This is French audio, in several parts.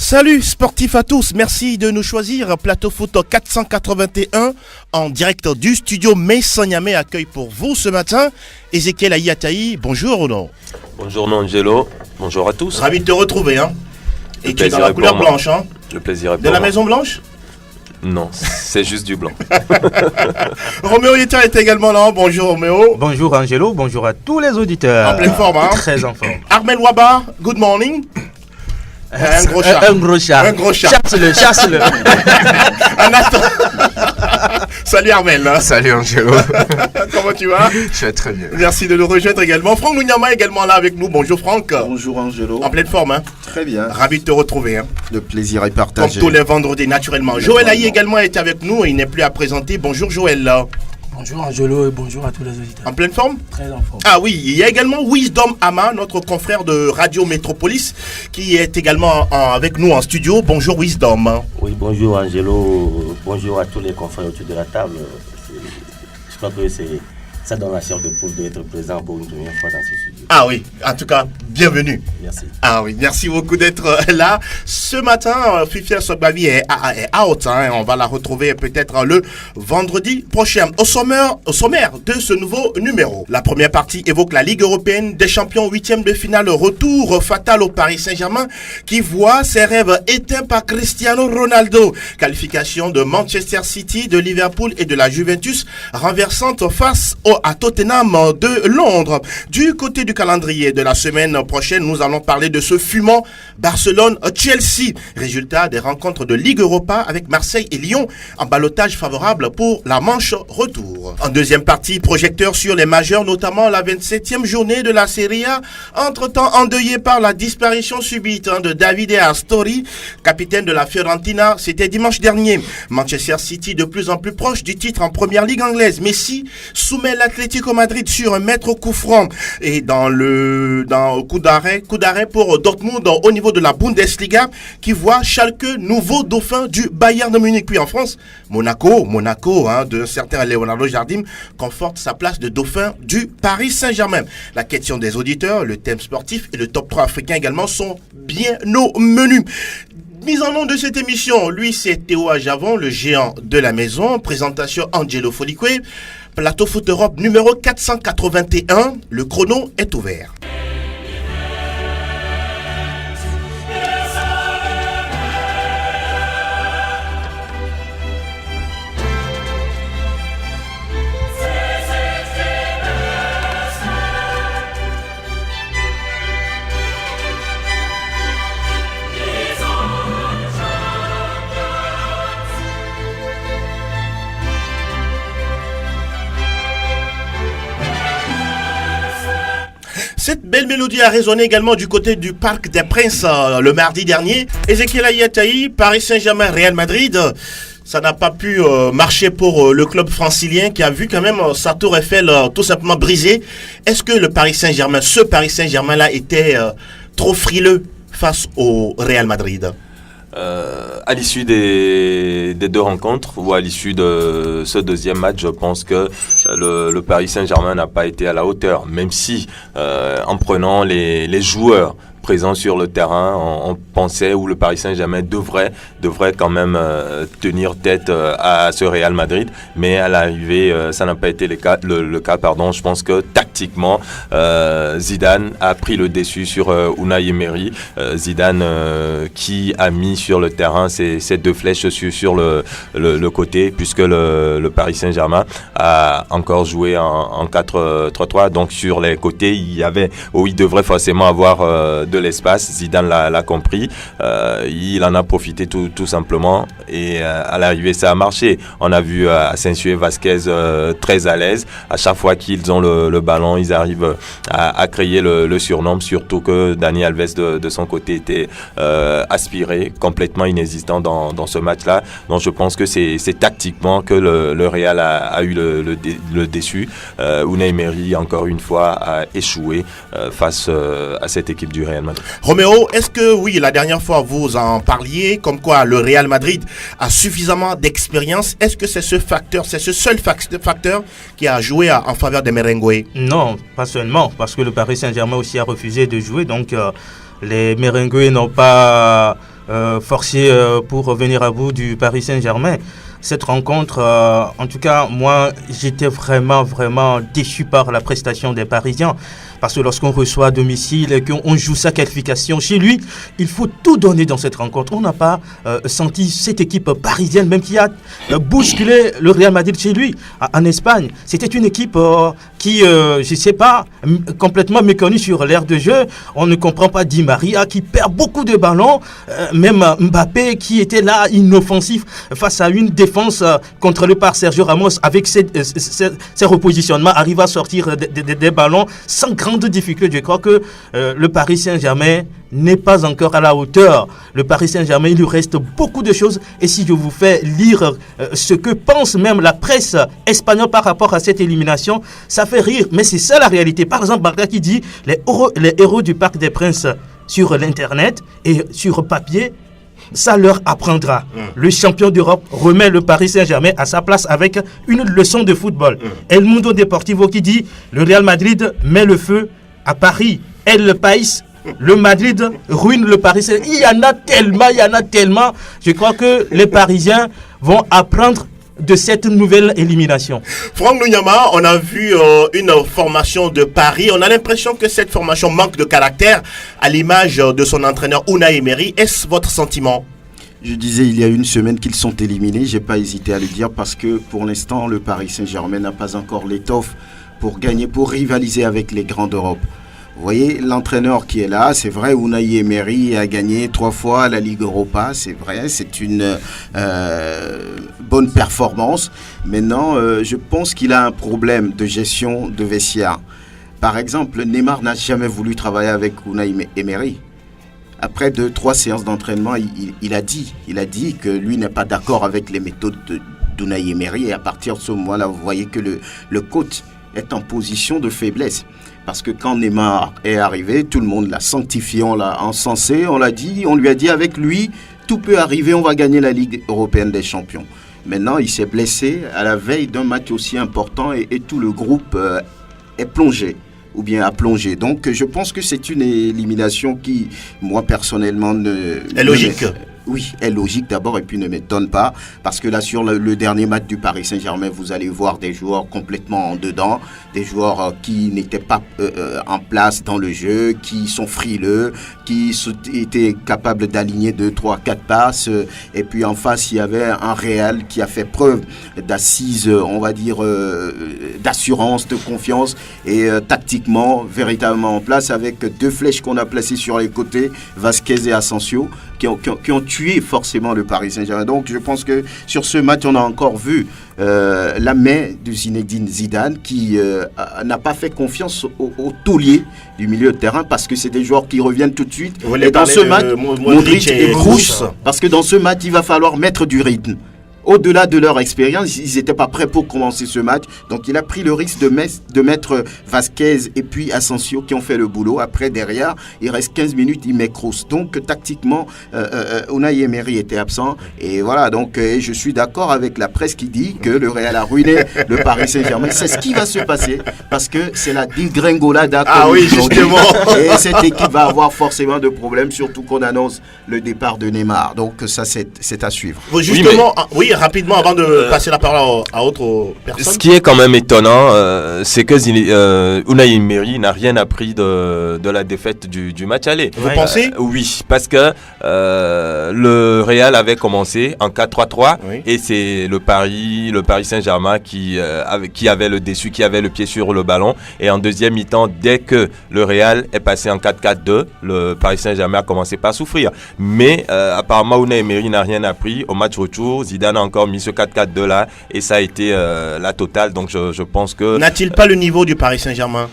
Salut sportifs à tous, merci de nous choisir. Plateau Foot 481 en direct du studio Messanyame accueille pour vous ce matin Ezekiel Ayataï. Bonjour ou non? Bonjour Angelo, bonjour à tous. Ravi de te retrouver. Et tu es dans la couleur blanche. Le plaisir est pour moi. De la moi. Maison Blanche? Non, c'est juste du blanc. Roméo Yeta est également là. Bonjour Roméo. Bonjour Angelo, bonjour à tous les auditeurs. En pleine forme. Très en forme. Armel Waba, good morning. Un gros chat. Un gros chat. Un gros chat. Chasse-le. Salut Armel. Salut Angelo. Comment tu vas? Je vais très bien. Merci de nous rejoindre également. Franck Nounyama également là avec nous. Bonjour Franck. Bonjour Angelo. En pleine forme. Très bien. Ravi de te retrouver. Le plaisir est Comme partagé. tous les vendredis naturellement. Joël Aïe également est avec nous. Il n'est plus à présenter. Bonjour Joël. Bonjour Angelo et bonjour à tous les auditeurs. En pleine forme? Très en forme. Ah oui, il y a également Wisdom Ama, notre confrère de Radio Métropolis, qui est également avec nous en studio. Bonjour Wisdom. Oui, bonjour Angelo, bonjour à tous les confrères autour de la table. Je crois que ça donne la chair de poule d'être présent pour une première fois dans ce studio. Ah oui, en tout cas, bienvenue. Merci. Ah oui, merci beaucoup d'être là. Ce matin, Fifia Sobbavi est out. On va la retrouver peut-être le vendredi prochain. Au sommaire de ce nouveau numéro. La première partie évoque la Ligue européenne des champions, 8e de finale, retour fatal au Paris Saint-Germain qui voit ses rêves éteints par Cristiano Ronaldo. Qualification de Manchester City, de Liverpool et de la Juventus renversante face à Tottenham de Londres. Du côté du calendrier de la semaine prochaine, nous allons parler de ce fumant Barcelone-Chelsea. Résultat des rencontres de Ligue Europa avec Marseille et Lyon en ballottage favorable pour la manche retour. En deuxième partie, projecteur sur les majeurs, notamment la 27e journée de la Serie A, entre-temps endeuillé par la disparition subite de Davide Astori, capitaine de la Fiorentina. C'était dimanche dernier. Manchester City de plus en plus proche du titre en première ligue anglaise. Messi soumet l'Atlético Madrid sur un mètre coup franc et dans coup d'arrêt pour Dortmund au niveau de la Bundesliga qui voit Schalke nouveau dauphin du Bayern de Munich. Puis en France, Monaco de certain Leonardo Jardim conforte sa place de dauphin du Paris Saint-Germain. La question des auditeurs, le thème sportif et le top 3 africain également sont bien au menu. Mise en nom de cette émission, lui c'est Théo Ajavon, le géant de la maison. Présentation Angelo Folique. Plateau Foot Europe numéro 481. Le chrono est ouvert. Cette belle mélodie a résonné également du côté du Parc des Princes le mardi dernier. Ezekiel Ayataï, Paris Saint-Germain, Real Madrid. Ça n'a pas pu marcher pour le club francilien qui a vu quand même sa tour Eiffel tout simplement brisée. Est-ce que le Paris Saint-Germain, ce Paris Saint-Germain-là était trop frileux face au Real Madrid? À l'issue des deux rencontres ou à l'issue de ce deuxième match, je pense que le Paris Saint-Germain n'a pas été à la hauteur, même si en prenant les joueurs présents sur le terrain, on pensait où le Paris Saint-Germain devrait quand même tenir tête à ce Real Madrid, mais à l'arrivée, ça n'a pas été le cas. Je pense que tactiquement, Zidane a pris le dessus sur Unai Emery. Zidane qui a mis sur le terrain ces deux flèches sur le côté, puisque le Paris Saint-Germain a encore joué en 4-3-3. Donc sur les côtés, il devrait forcément avoir de l'espace. Zidane l'a compris. Il en a profité tout simplement. Et à l'arrivée, ça a marché. On a vu Asensio et Vasquez très à l'aise. À chaque fois qu'ils ont le ballon, ils arrivent à créer le surnombre. Surtout que Dani Alves de son côté était aspiré, complètement inexistant dans ce match-là. Donc je pense que c'est tactiquement que le Real a eu le déçu. Unai Emery, encore une fois, a échoué face à cette équipe du Real Madrid. Roméo, est-ce que oui, la dernière fois vous en parliez, comme quoi le Real Madrid a suffisamment d'expérience. Est-ce que c'est ce seul facteur qui a joué en faveur des Merengues? Non, pas seulement, parce que le Paris Saint-Germain aussi a refusé de jouer, donc les Merengues n'ont pas forcé pour venir à bout du Paris Saint-Germain. Cette rencontre, en tout cas, moi, j'étais vraiment déçu par la prestation des Parisiens. Parce que lorsqu'on reçoit à domicile et qu'on joue sa qualification chez lui, il faut tout donner dans cette rencontre. On n'a pas senti cette équipe parisienne, même qui a bousculé le Real Madrid chez lui, en Espagne. C'était une équipe qui, je ne sais pas, complètement méconnue sur l'aire de jeu. On ne comprend pas Di Maria qui perd beaucoup de ballons. Même Mbappé qui était là, inoffensif, face à une défense contrôlée par Sergio Ramos, avec ses repositionnements, arrive à sortir des ballons sans grande difficulté. Je crois que le Paris Saint-Germain n'est pas encore à la hauteur. Le Paris Saint-Germain, il lui reste beaucoup de choses. Et si je vous fais lire ce que pense même la presse espagnole par rapport à cette élimination, ça fait rire. Mais c'est ça la réalité. Par exemple, Barca qui dit les héros du Parc des Princes sur l'internet et sur papier, ça leur apprendra. Le champion d'Europe remet le Paris Saint-Germain à sa place avec une leçon de football. El Mundo Deportivo qui dit le Real Madrid met le feu à Paris. El País, le Madrid ruine le Paris Saint-Germain. Il y en a tellement. Je crois que les Parisiens vont apprendre de cette nouvelle élimination. Franck Lunyama, on a vu une formation de Paris. On a l'impression que cette formation manque de caractère à l'image de son entraîneur Unai Emery. Est-ce votre sentiment? Je disais il y a une semaine qu'ils sont éliminés. J'ai pas hésité à le dire parce que pour l'instant, le Paris Saint-Germain n'a pas encore l'étoffe pour gagner, pour rivaliser avec les grands d'Europe. Vous voyez, l'entraîneur qui est là, c'est vrai, Unai Emery a gagné 3 fois la Ligue Europa, c'est vrai, c'est une bonne performance. Maintenant, je pense qu'il a un problème de gestion de vestiaire. Par exemple, Neymar n'a jamais voulu travailler avec Unai Emery. Après 2-3 séances d'entraînement, il a dit que lui n'est pas d'accord avec les méthodes d'Unai Emery. Et à partir de ce moment-là, vous voyez que le coach est en position de faiblesse. Parce que quand Neymar est arrivé, tout le monde l'a sanctifié, on l'a encensé, on lui a dit avec lui, tout peut arriver, on va gagner la Ligue européenne des champions. Maintenant, il s'est blessé à la veille d'un match aussi important et tout le groupe est plongé, ou bien a plongé. Donc, je pense que c'est une élimination qui, moi, personnellement, est logique. Oui, est logique d'abord et puis ne m'étonne pas parce que là sur le dernier match du Paris Saint-Germain, vous allez voir des joueurs complètement en dedans, des joueurs qui n'étaient pas en place dans le jeu, qui sont frileux, qui étaient capables d'aligner 2, 3, 4 passes et puis en face il y avait un Real qui a fait preuve d'assise, on va dire d'assurance, de confiance et tactiquement véritablement en place avec 2 flèches qu'on a placées sur les côtés, Vasquez et Asensio, qui ont tué forcément le Paris Saint-Germain. Donc je pense que sur ce match, on a encore vu la main de Zinedine Zidane qui n'a pas fait confiance aux tauliers du milieu de terrain parce que c'est des joueurs qui reviennent tout de suite. Et dans ce match, Modric et Kroos, parce que dans ce match, il va falloir mettre du rythme. Au-delà de leur expérience, ils n'étaient pas prêts pour commencer ce match. Donc, il a pris le risque de mettre Vasquez et puis Asensio qui ont fait le boulot. Après, derrière, il reste 15 minutes, il met Kroos. Donc, tactiquement, Unai Emery était absent. Et voilà, donc, je suis d'accord avec la presse qui dit que le Real a ruiné le Paris Saint-Germain. C'est ce qui va se passer parce que c'est la dégringolade. Ah oui, justement. Et cette équipe va avoir forcément de problèmes, surtout qu'on annonce le départ de Neymar. Donc, ça, c'est à suivre. Justement, oui, rapidement avant de passer la parole à autre personne. Ce qui est quand même étonnant, c'est que Unai Emery n'a rien appris de la défaite du match aller. Vous pensez? Oui, parce que le Real avait commencé en 4-3-3 et c'est le Paris Saint-Germain qui avait le dessus, qui avait le pied sur le ballon. Et en deuxième mi-temps, dès que le Real est passé en 4-4-2, le Paris Saint-Germain a commencé par souffrir. Mais apparemment, Unai Emery n'a rien appris. Au match retour, Zidane a encore mis ce 4-4-2 là et ça a été la totale. Donc je pense que... N'a-t-il pas le niveau du Paris Saint-Germain?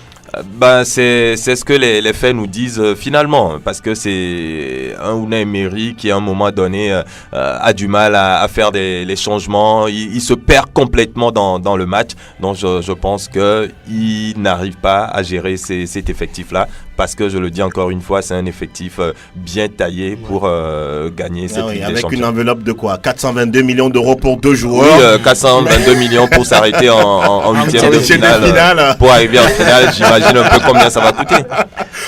C'est ce que les faits nous disent finalement, parce que c'est un Unai Emery qui à un moment donné a du mal à faire les changements, il se perd complètement dans le match, donc je pense qu'il n'arrive pas à gérer cet effectif-là, parce que je le dis encore une fois, c'est un effectif bien taillé pour gagner cette Ligue des avec Champions. Une enveloppe de quoi? 422 millions d'euros pour 2 joueurs. Oui, 422 millions pour s'arrêter en huitième de finale. Pour arriver en finale, j'imagine un peu combien ça va coûter.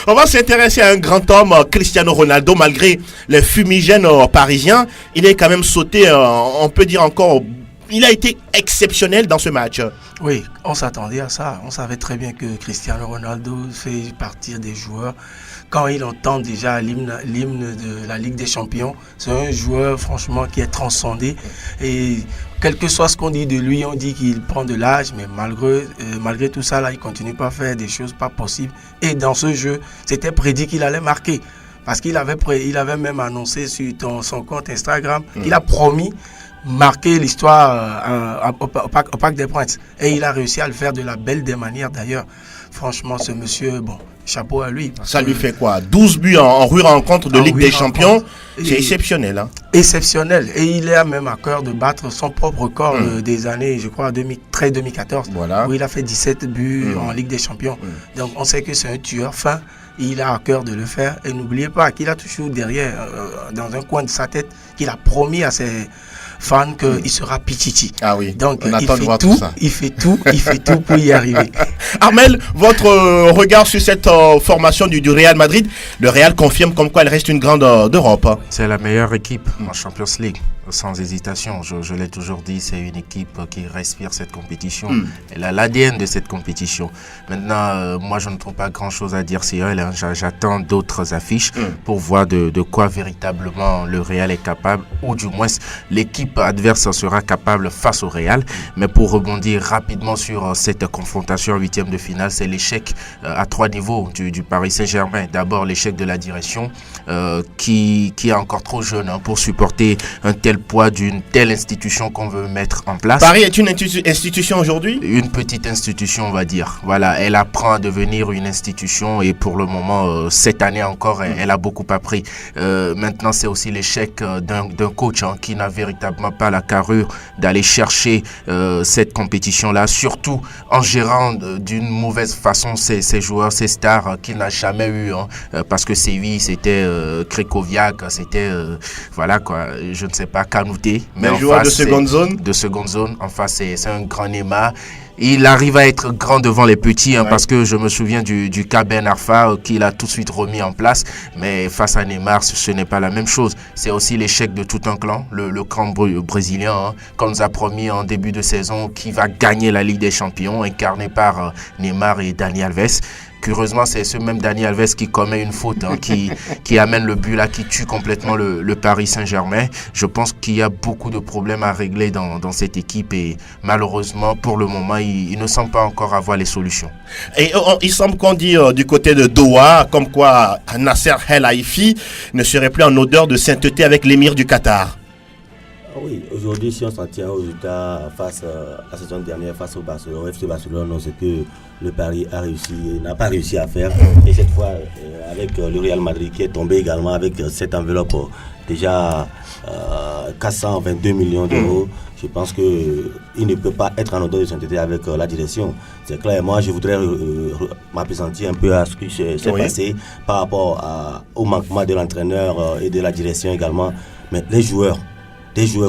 On va s'intéresser à un grand homme, Cristiano Ronaldo. Malgré les fumigènes parisiens, il est quand même sauté, on peut dire encore, il a été exceptionnel dans ce match. Oui, on s'attendait à ça. On savait très bien que Cristiano Ronaldo fait partie des joueurs. Quand il entend déjà l'hymne de la Ligue des Champions, c'est un joueur franchement qui est transcendé. Et quel que soit ce qu'on dit de lui, on dit qu'il prend de l'âge, mais malgré tout ça, là, il continue pas à faire des choses pas possibles. Et dans ce jeu, c'était prédit qu'il allait marquer. Parce qu'il avait même annoncé sur son compte Instagram qu'il a promis marquer l'histoire au Parc des Princes. Et il a réussi à le faire de la belle des manières d'ailleurs. Franchement, ce monsieur, bon, chapeau à lui. Ça lui fait quoi? 12 buts en 8 rencontres de Ligue des Champions. C'est exceptionnel. Hein? Exceptionnel. Et il a même à cœur de battre son propre record des années, je crois, 2013-2014. Voilà. Où il a fait 17 buts en Ligue des Champions. Donc on sait que c'est un tueur fin. Il a à cœur de le faire. Et n'oubliez pas qu'il a toujours derrière, dans un coin de sa tête, qu'il a promis à ses fans qu'il sera Pichichi. Ah oui. Donc on attend de voir tout ça. il fait tout pour y arriver. Armel, votre regard sur cette formation du Real Madrid. Le Real confirme comme quoi elle reste une grande d'Europe. Hein. C'est la meilleure équipe en Champions League, sans hésitation. Je l'ai toujours dit, c'est une équipe qui respire cette compétition. Elle a l'ADN de cette compétition. Maintenant, moi, je ne trouve pas grand-chose à dire sur elle. Hein. J'attends d'autres affiches pour voir de quoi véritablement le Real est capable, ou du moins l'équipe adverse sera capable face au Real. Mais pour rebondir rapidement sur cette confrontation en huitième de finale, c'est l'échec à 3 niveaux du Paris Saint-Germain. D'abord, l'échec de la direction qui est encore trop jeune pour supporter un tel poids d'une telle institution qu'on veut mettre en place. Paris est une institution aujourd'hui? Une petite institution, on va dire. Voilà, elle apprend à devenir une institution et pour le moment, cette année encore, elle a beaucoup appris. Maintenant, c'est aussi l'échec d'un coach qui n'a véritablement pas la carrure d'aller chercher cette compétition-là, surtout en gérant d'une mauvaise façon ses joueurs, ses stars qu'il n'a jamais eu. Parce que Séville, c'était Krychowiak, c'était, voilà quoi, je ne sais pas, Kanouté. Mais un joueur de seconde zone. De seconde zone. En face, c'est un grand Neymar. Il arrive à être grand devant les petits, parce que je me souviens du cas Ben Arfa qu'il a tout de suite remis en place. Mais face à Neymar, ce n'est pas la même chose. C'est aussi l'échec de tout un clan, le clan brésilien, qu'on nous a promis en début de saison, qui va gagner la Ligue des Champions, incarné par Neymar et Dani Alves. Curieusement, c'est ce même Dani Alves qui commet une faute, qui amène le but là, qui tue complètement le Paris Saint-Germain. Je pense qu'il y a beaucoup de problèmes à régler dans cette équipe et malheureusement, pour le moment, il ne semble pas encore avoir les solutions. Et il semble qu'on dit du côté de Doha, comme quoi Nasser El Haïfi ne serait plus en odeur de sainteté avec l'émir du Qatar. Oui, aujourd'hui, si on s'en tient aux résultats face à la saison dernière, face au Barcelone, FC Barcelone, c'est que le Paris n'a pas réussi à faire. Et cette fois, avec le Real Madrid qui est tombé également avec cette enveloppe déjà 422 millions d'euros, je pense qu'il ne peut pas être en odeur de sainteté avec la direction. C'est clair, moi je voudrais m'appesantir un peu à ce qui s'est passé par rapport au manquement de l'entraîneur et de la direction également. Mais les joueurs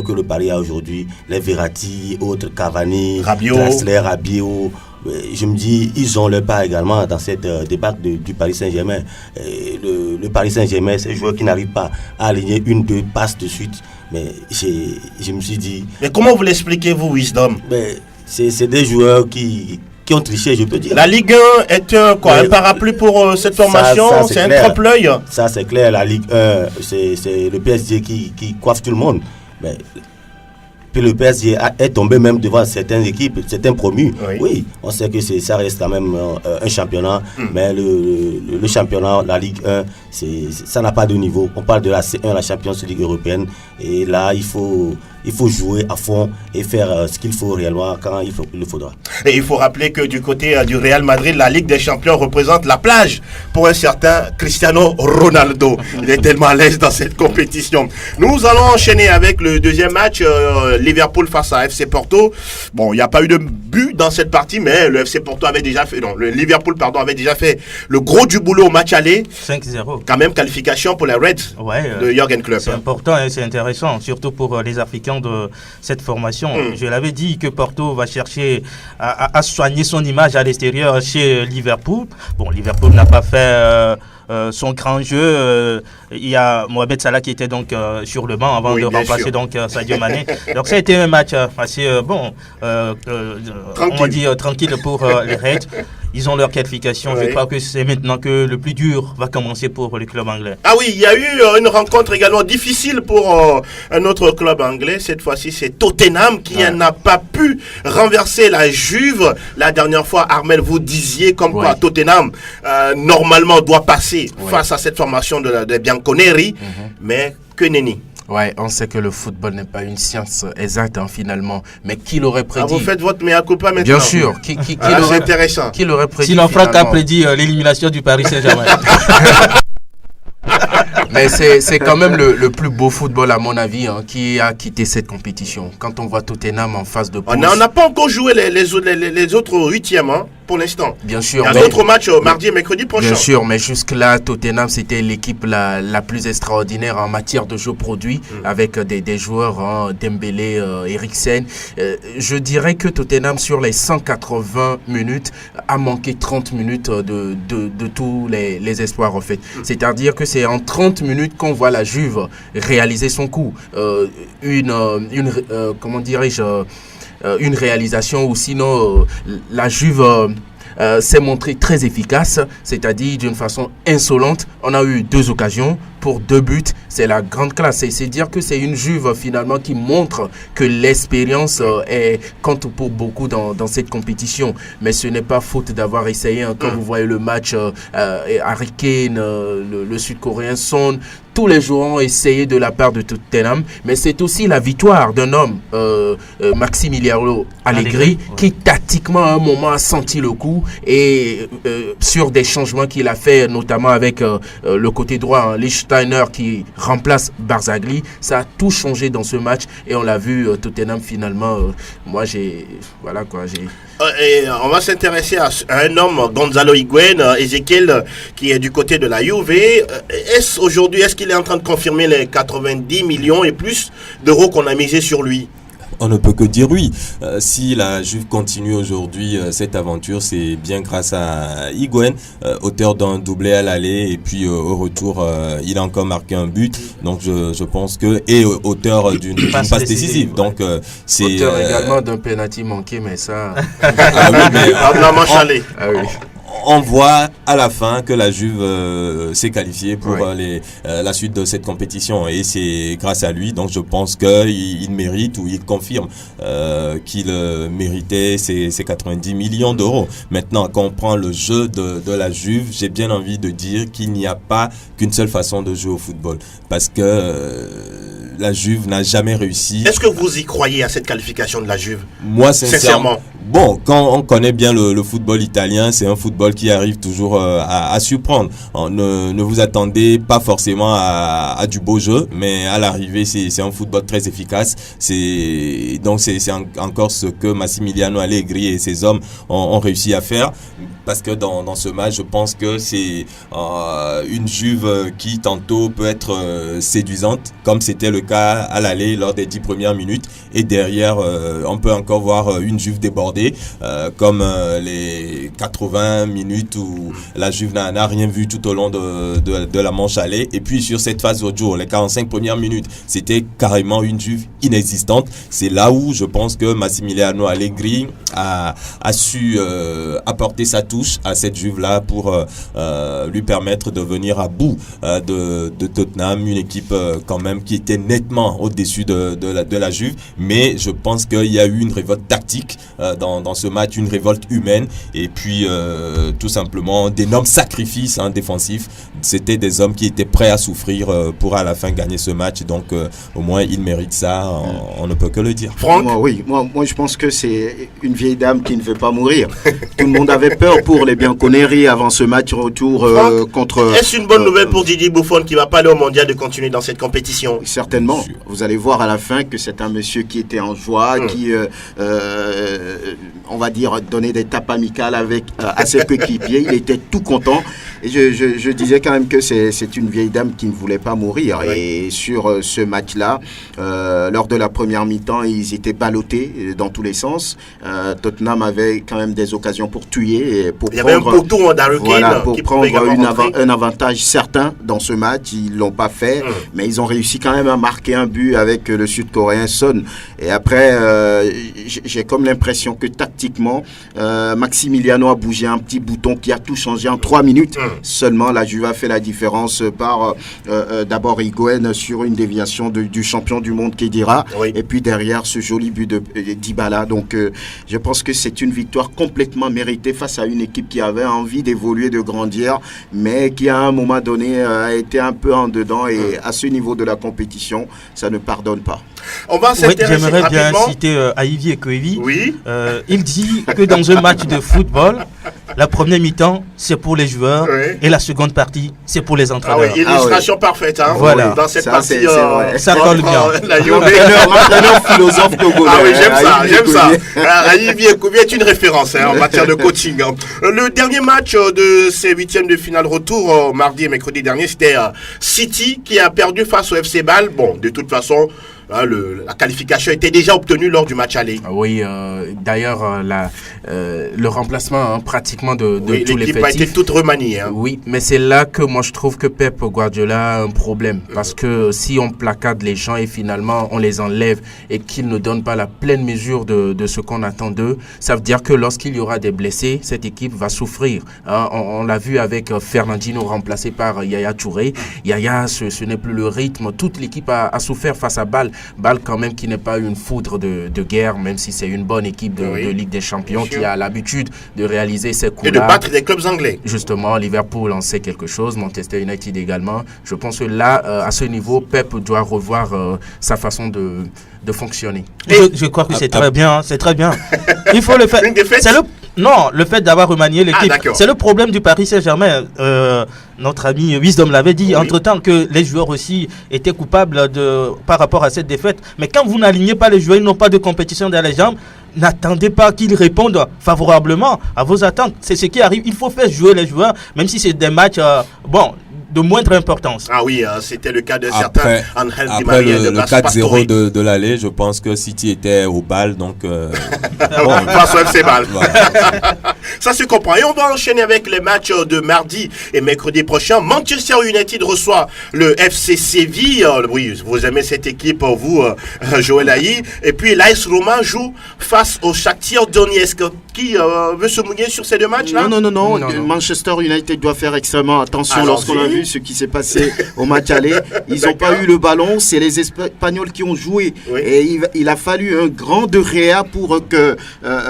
que le Paris a aujourd'hui, les Verratti, autres, Cavani, Draxler, Rabiot, je me dis, ils ont leur part également dans cette débâcle du Paris Saint-Germain. Le Paris Saint-Germain, ces joueurs qui n'arrivent pas à aligner 1-2 passes de suite. Mais je me suis dit... Mais comment vous l'expliquez-vous, Wisdom? C'est des joueurs qui ont triché, je peux dire. La Ligue 1 est un parapluie pour cette formation, c'est un trompe-l'œil. Ça, c'est clair, la Ligue 1, c'est le PSG qui coiffe tout le monde. Mais puis le PSG est tombé même devant certaines équipes, certains promus. Oui, on sait que ça reste quand même un championnat, mais le championnat, la Ligue 1, ça n'a pas de niveau. On parle de la C1, la Champions League européenne, et là, il faut jouer à fond et faire ce qu'il faut réellement quand il le faudra. Et il faut rappeler que du côté du Real Madrid, la Ligue des Champions représente la plage pour un certain Cristiano Ronaldo. Il est tellement à l'aise dans cette compétition. Nous allons enchaîner avec le deuxième match, Liverpool face à FC Porto. Bon, il n'y a pas eu de but but dans cette partie, mais le FC Porto avait déjà fait, non, le Liverpool, pardon, avait déjà fait le gros du boulot au match aller. 5-0. Quand même, qualification pour les Reds de Jürgen Klopp. C'est important et c'est intéressant, surtout pour les Africains de cette formation. Je l'avais dit que Porto va chercher à soigner son image à l'extérieur chez Liverpool. Bon, Liverpool n'a pas fait son grand jeu. Il y a Mohamed Salah qui était donc sur le banc avant de remplacer donc Sadio Mané. Donc ça a été un match assez on va dire tranquille pour les Reds. Ils ont leur qualification. Je crois que c'est maintenant que le plus dur va commencer pour le club anglais. Ah oui, il y a eu une rencontre également difficile pour un autre club anglais. Cette fois-ci, c'est Tottenham qui n'a pas pu renverser la Juve. La dernière fois, Armel, vous disiez comme quoi Tottenham, normalement, doit passer face à cette formation de Bianconeri. Mais que nenni. Ouais, on sait que le football n'est pas une science exacte finalement, mais qui l'aurait prédit? Vous faites votre mea culpa maintenant. Bien sûr, c'est intéressant. Qui l'aurait prédit? Sinon, Franck a prédit l'élimination du Paris Saint-Germain. Mais c'est quand même le plus beau football à mon avis qui a quitté cette compétition. Quand on voit Tottenham en phase de poule. On n'a pas encore joué les autres huitièmes pour l'instant. Bien sûr. Il y a d'autres matchs mardi et mercredi prochain. Bien sûr, mais jusque-là, Tottenham, c'était l'équipe la plus extraordinaire en matière de jeu produit, avec des joueurs, Dembélé, Eriksen. Je dirais que Tottenham, sur les 180 minutes, a manqué 30 minutes de tous les espoirs, en fait. C'est-à-dire que c'est en 30 minutes qu'on voit la Juve réaliser son coup. Comment dirais-je, une réalisation, ou sinon la Juve s'est montrée très efficace, c'est-à-dire d'une façon insolente. On a eu 2 occasions pour 2 buts, c'est la grande classe. C'est dire que c'est une Juve finalement qui montre que l'expérience compte pour beaucoup dans cette compétition. Mais ce n'est pas faute d'avoir essayé. Quand vous voyez le match, Harry Kane, le Sud-Coréen Son, tous les joueurs ont essayé de la part de Tottenham, mais c'est aussi la victoire d'un homme, Maximiliano Allegri, qui tactiquement à un moment a senti le coup, et sur des changements qu'il a fait, notamment avec le côté droit, Lichtsteiner qui remplace Barzagli, ça a tout changé dans ce match, et on l'a vu, Tottenham finalement, Et on va s'intéresser à un homme, Gonzalo Higuaín, Ezekiel, qui est du côté de la Juve. Est-ce qu'il est en train de confirmer les 90 millions et plus d'euros qu'on a misé sur lui? On ne peut que dire oui. Si la Juve continue aujourd'hui cette aventure, c'est bien grâce à Higuaín, auteur d'un doublé à l'aller, et puis au retour, il a encore marqué un but. Donc je pense que, et auteur d'une passe décisive. Donc c'est auteur également d'un penalty manqué, mais ça. Ah oui, mais la manche allée. Ah oui. On voit à la fin que la Juve s'est qualifiée pour la suite de cette compétition, et c'est grâce à lui. Donc je pense qu'il mérite, ou il confirme qu'il méritait ces 90 millions d'euros. Maintenant, quand on prend le jeu de la Juve, j'ai bien envie de dire qu'il n'y a pas qu'une seule façon de jouer au football, parce que la Juve n'a jamais réussi. Est-ce que vous y croyez à cette qualification de la Juve? Moi, sincèrement. Bon, quand on connaît bien le football italien, c'est un football qui arrive toujours à surprendre. Ne vous attendez pas forcément à du beau jeu, mais à l'arrivée, c'est un football très efficace. Donc c'est encore ce que Massimiliano Allegri et ses hommes ont réussi à faire. Parce que dans ce match, je pense que c'est une Juve qui tantôt peut être séduisante, comme c'était le cas à l'aller lors des 10 premières minutes. Et derrière, on peut encore voir une Juve débordée, comme les 80 minutes où la Juve n'a rien vu tout au long de la manche aller. Et puis sur cette phase au jour, les 45 premières minutes, c'était carrément une Juve inexistante. C'est là où je pense que Massimiliano Allegri a su apporter sa touche à cette Juve-là pour lui permettre de venir à bout de Tottenham, une équipe quand même qui était nettement au-dessus de la Juve. Mais je pense qu'il y a eu une révolte tactique dans ce match, une révolte humaine, et puis tout simplement d'énormes sacrifices défensifs. C'était des hommes qui étaient prêts à souffrir pour à la fin gagner ce match. Donc au moins ils méritent ça, on ne peut que le dire. Franck? Moi je pense que c'est une vieille dame qui ne veut pas mourir. Tout le monde avait peur pour les Bianconeri avant ce match retour contre... Est-ce une bonne nouvelle pour Didier Buffon qui va pas aller au mondial de continuer dans cette compétition? Certainement. Vous allez voir à la fin que c'est un monsieur qui était en joie, qui, on va dire, donnait des tapes amicales à ses coéquipiers. Il était tout content. Et je disais quand même que c'est une vieille dame qui ne voulait pas mourir. Oui. Et sur ce match-là, lors de la première mi-temps, ils étaient ballottés dans tous les sens. Tottenham avait quand même des occasions pour tuer. Et pour il y avait un poteau pour prendre un avantage certain dans ce match. Ils ne l'ont pas fait, mais ils ont réussi quand même à marquer un but avec le Sud-Coréen Son. Et après, j'ai comme l'impression que tactiquement, Maximiliano a bougé un petit bouton qui a tout changé en 3 minutes. Seulement, la Juve a fait la différence par d'abord Higuaín sur une déviation du champion du monde Khedira, et puis derrière ce joli but de Dybala. Donc, je pense que c'est une victoire complètement méritée face à une équipe qui avait envie d'évoluer, de grandir, mais qui à un moment donné a été un peu en dedans, et à ce niveau de la compétition, ça ne pardonne pas. On va s'intéresser j'aimerais bien rapidement. citer Aïvi Ekoevi. Oui. Il dit que dans un match de football, la première mi-temps, c'est pour les joueurs, et la seconde partie, c'est pour les entraîneurs. Illustration parfaite. Hein, voilà. Dans cette ça, partie, ça colle bien. L'entraîneur philosophe togolais. Ah oui, j'aime ça. Aïvi Ekoevi est une référence en matière de coaching. Le dernier match de ces huitièmes de finale retour, mardi et mercredi dernier, c'était City qui a perdu face au FC Bâle. Bon, de toute façon, la qualification était déjà obtenue lors du match aller. Oui, d'ailleurs, le remplacement pratiquement de tous les l'équipe effectifs a été toute remaniée. Oui, mais c'est là que moi je trouve que Pep Guardiola a un problème. Parce que si on placade les gens et finalement on les enlève et qu'ils ne donnent pas la pleine mesure de ce qu'on attend d'eux, ça veut dire que lorsqu'il y aura des blessés, cette équipe va souffrir. On l'a vu avec Fernandinho remplacé par Yaya Touré. Yaya, ce n'est plus le rythme. Toute l'équipe a souffert face à Bâle. Bâle quand même qui n'est pas une foudre de guerre, même si c'est une bonne équipe de Ligue des Champions qui a l'habitude de réaliser ces coups-là. Et de battre des clubs anglais. Justement, Liverpool en sait quelque chose, Manchester United également. Je pense que là, à ce niveau, Pep doit revoir sa façon de fonctionner. Je crois que c'est très bien, c'est très bien. Il faut le faire. Une défaite. Non, le fait d'avoir remanié l'équipe, c'est le problème du Paris Saint-Germain. Notre ami Wisdom l'avait dit, entre-temps, que les joueurs aussi étaient coupables par rapport à cette défaite. Mais quand vous n'alignez pas les joueurs, ils n'ont pas de compétition dans les jambes, n'attendez pas qu'ils répondent favorablement à vos attentes. C'est ce qui arrive. Il faut faire jouer les joueurs, même si c'est des matchs, de moindre importance. Ah oui, c'était le cas de certains. Après le 4-0 de l'aller, je pense que City était au bal, donc... face au FC Bâle. Ça se comprend. Et on va enchaîner avec les matchs de mardi et mercredi prochain. Manchester United reçoit le FC Séville. Oui, vous aimez cette équipe, vous, Joël Aïe. Et puis l'AS Roma joue face au Shakhtar Donetsk. Qui veut se mouiller sur ces deux matchs-là? Non. Manchester United doit faire extrêmement attention. Lorsqu'on a vu ce qui s'est passé au match aller, ils n'ont pas eu le ballon. C'est les Espagnols qui ont joué. Oui. Et il a fallu un grand de réa pour que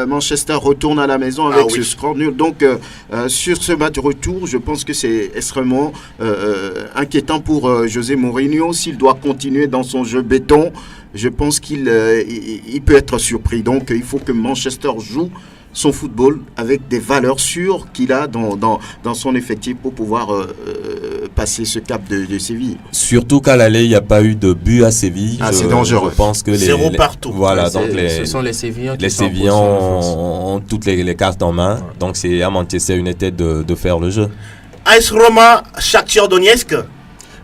Manchester retourne à la maison avec ce score nul. Donc, sur ce match retour, je pense que c'est extrêmement inquiétant pour José Mourinho. S'il doit continuer dans son jeu béton, je pense qu'il peut être surpris. Donc, il faut que Manchester joue son football avec des valeurs sûres qu'il a dans son effectif pour pouvoir passer ce cap de Séville. Surtout qu'à l'aller, il n'y a pas eu de but à Séville. C'est dangereux. Je pense que zéro partout. Voilà, donc ce sont les Sévillans qui ont toutes les cartes en main. Donc c'est à Manchester United de faire le jeu. AS Roma, Shakhtar Donetsk.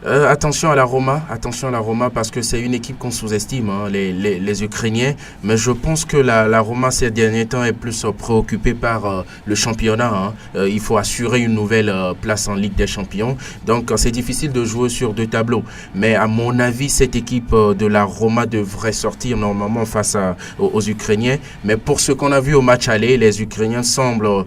Attention à la Roma parce que c'est une équipe qu'on sous-estime, les Ukrainiens, mais je pense que la Roma ces derniers temps est plus préoccupée par le championnat. Il faut assurer une nouvelle place en Ligue des Champions, donc c'est difficile de jouer sur deux tableaux, mais à mon avis cette équipe de la Roma devrait sortir normalement face aux Ukrainiens, mais pour ce qu'on a vu au match aller, les Ukrainiens semblent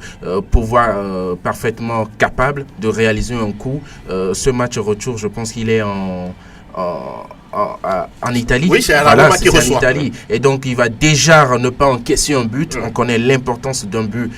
pouvoir parfaitement capables de réaliser un coup. Ce match retour, je pense qu'il est en Italie. Oui, c'est la Roma qui reçoit. Et donc, il va déjà ne pas encaisser un but. On connaît l'importance d'un but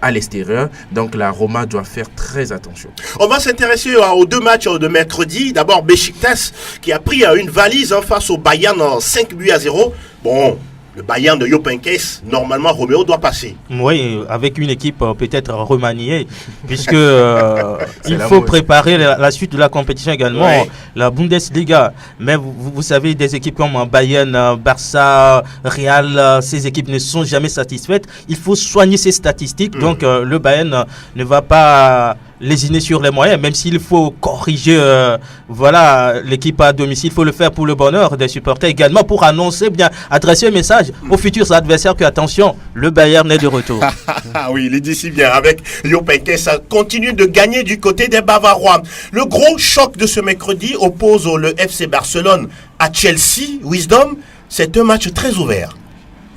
à l'extérieur. Donc, la Roma doit faire très attention. On va s'intéresser aux deux matchs de mercredi. D'abord, Beşiktaş qui a pris une valise face au Bayern 5-0. Bon, le Bayern de Jupp Heynckes, normalement Roméo doit passer. Oui, avec une équipe peut-être remaniée, puisque il la faut mode. préparer la suite de la compétition également, Ouais. la Bundesliga. Mais vous savez, des équipes comme Bayern, Barça, Real, ces équipes ne sont jamais satisfaites. Il faut soigner ces statistiques. Donc le Bayern ne va pas lésiner sur les moyens, même s'il faut corriger l'équipe à domicile. Il faut le faire pour le bonheur des supporters également, pour annoncer, bien adresser un message aux futurs adversaires que attention, le Bayern est de retour. Ah oui, il est d'ici bien avec Jupp Heynckes, ça continue de gagner du côté des Bavarois. Le gros choc de ce mercredi oppose le FC Barcelone à Chelsea. Wisdom, c'est un match très ouvert.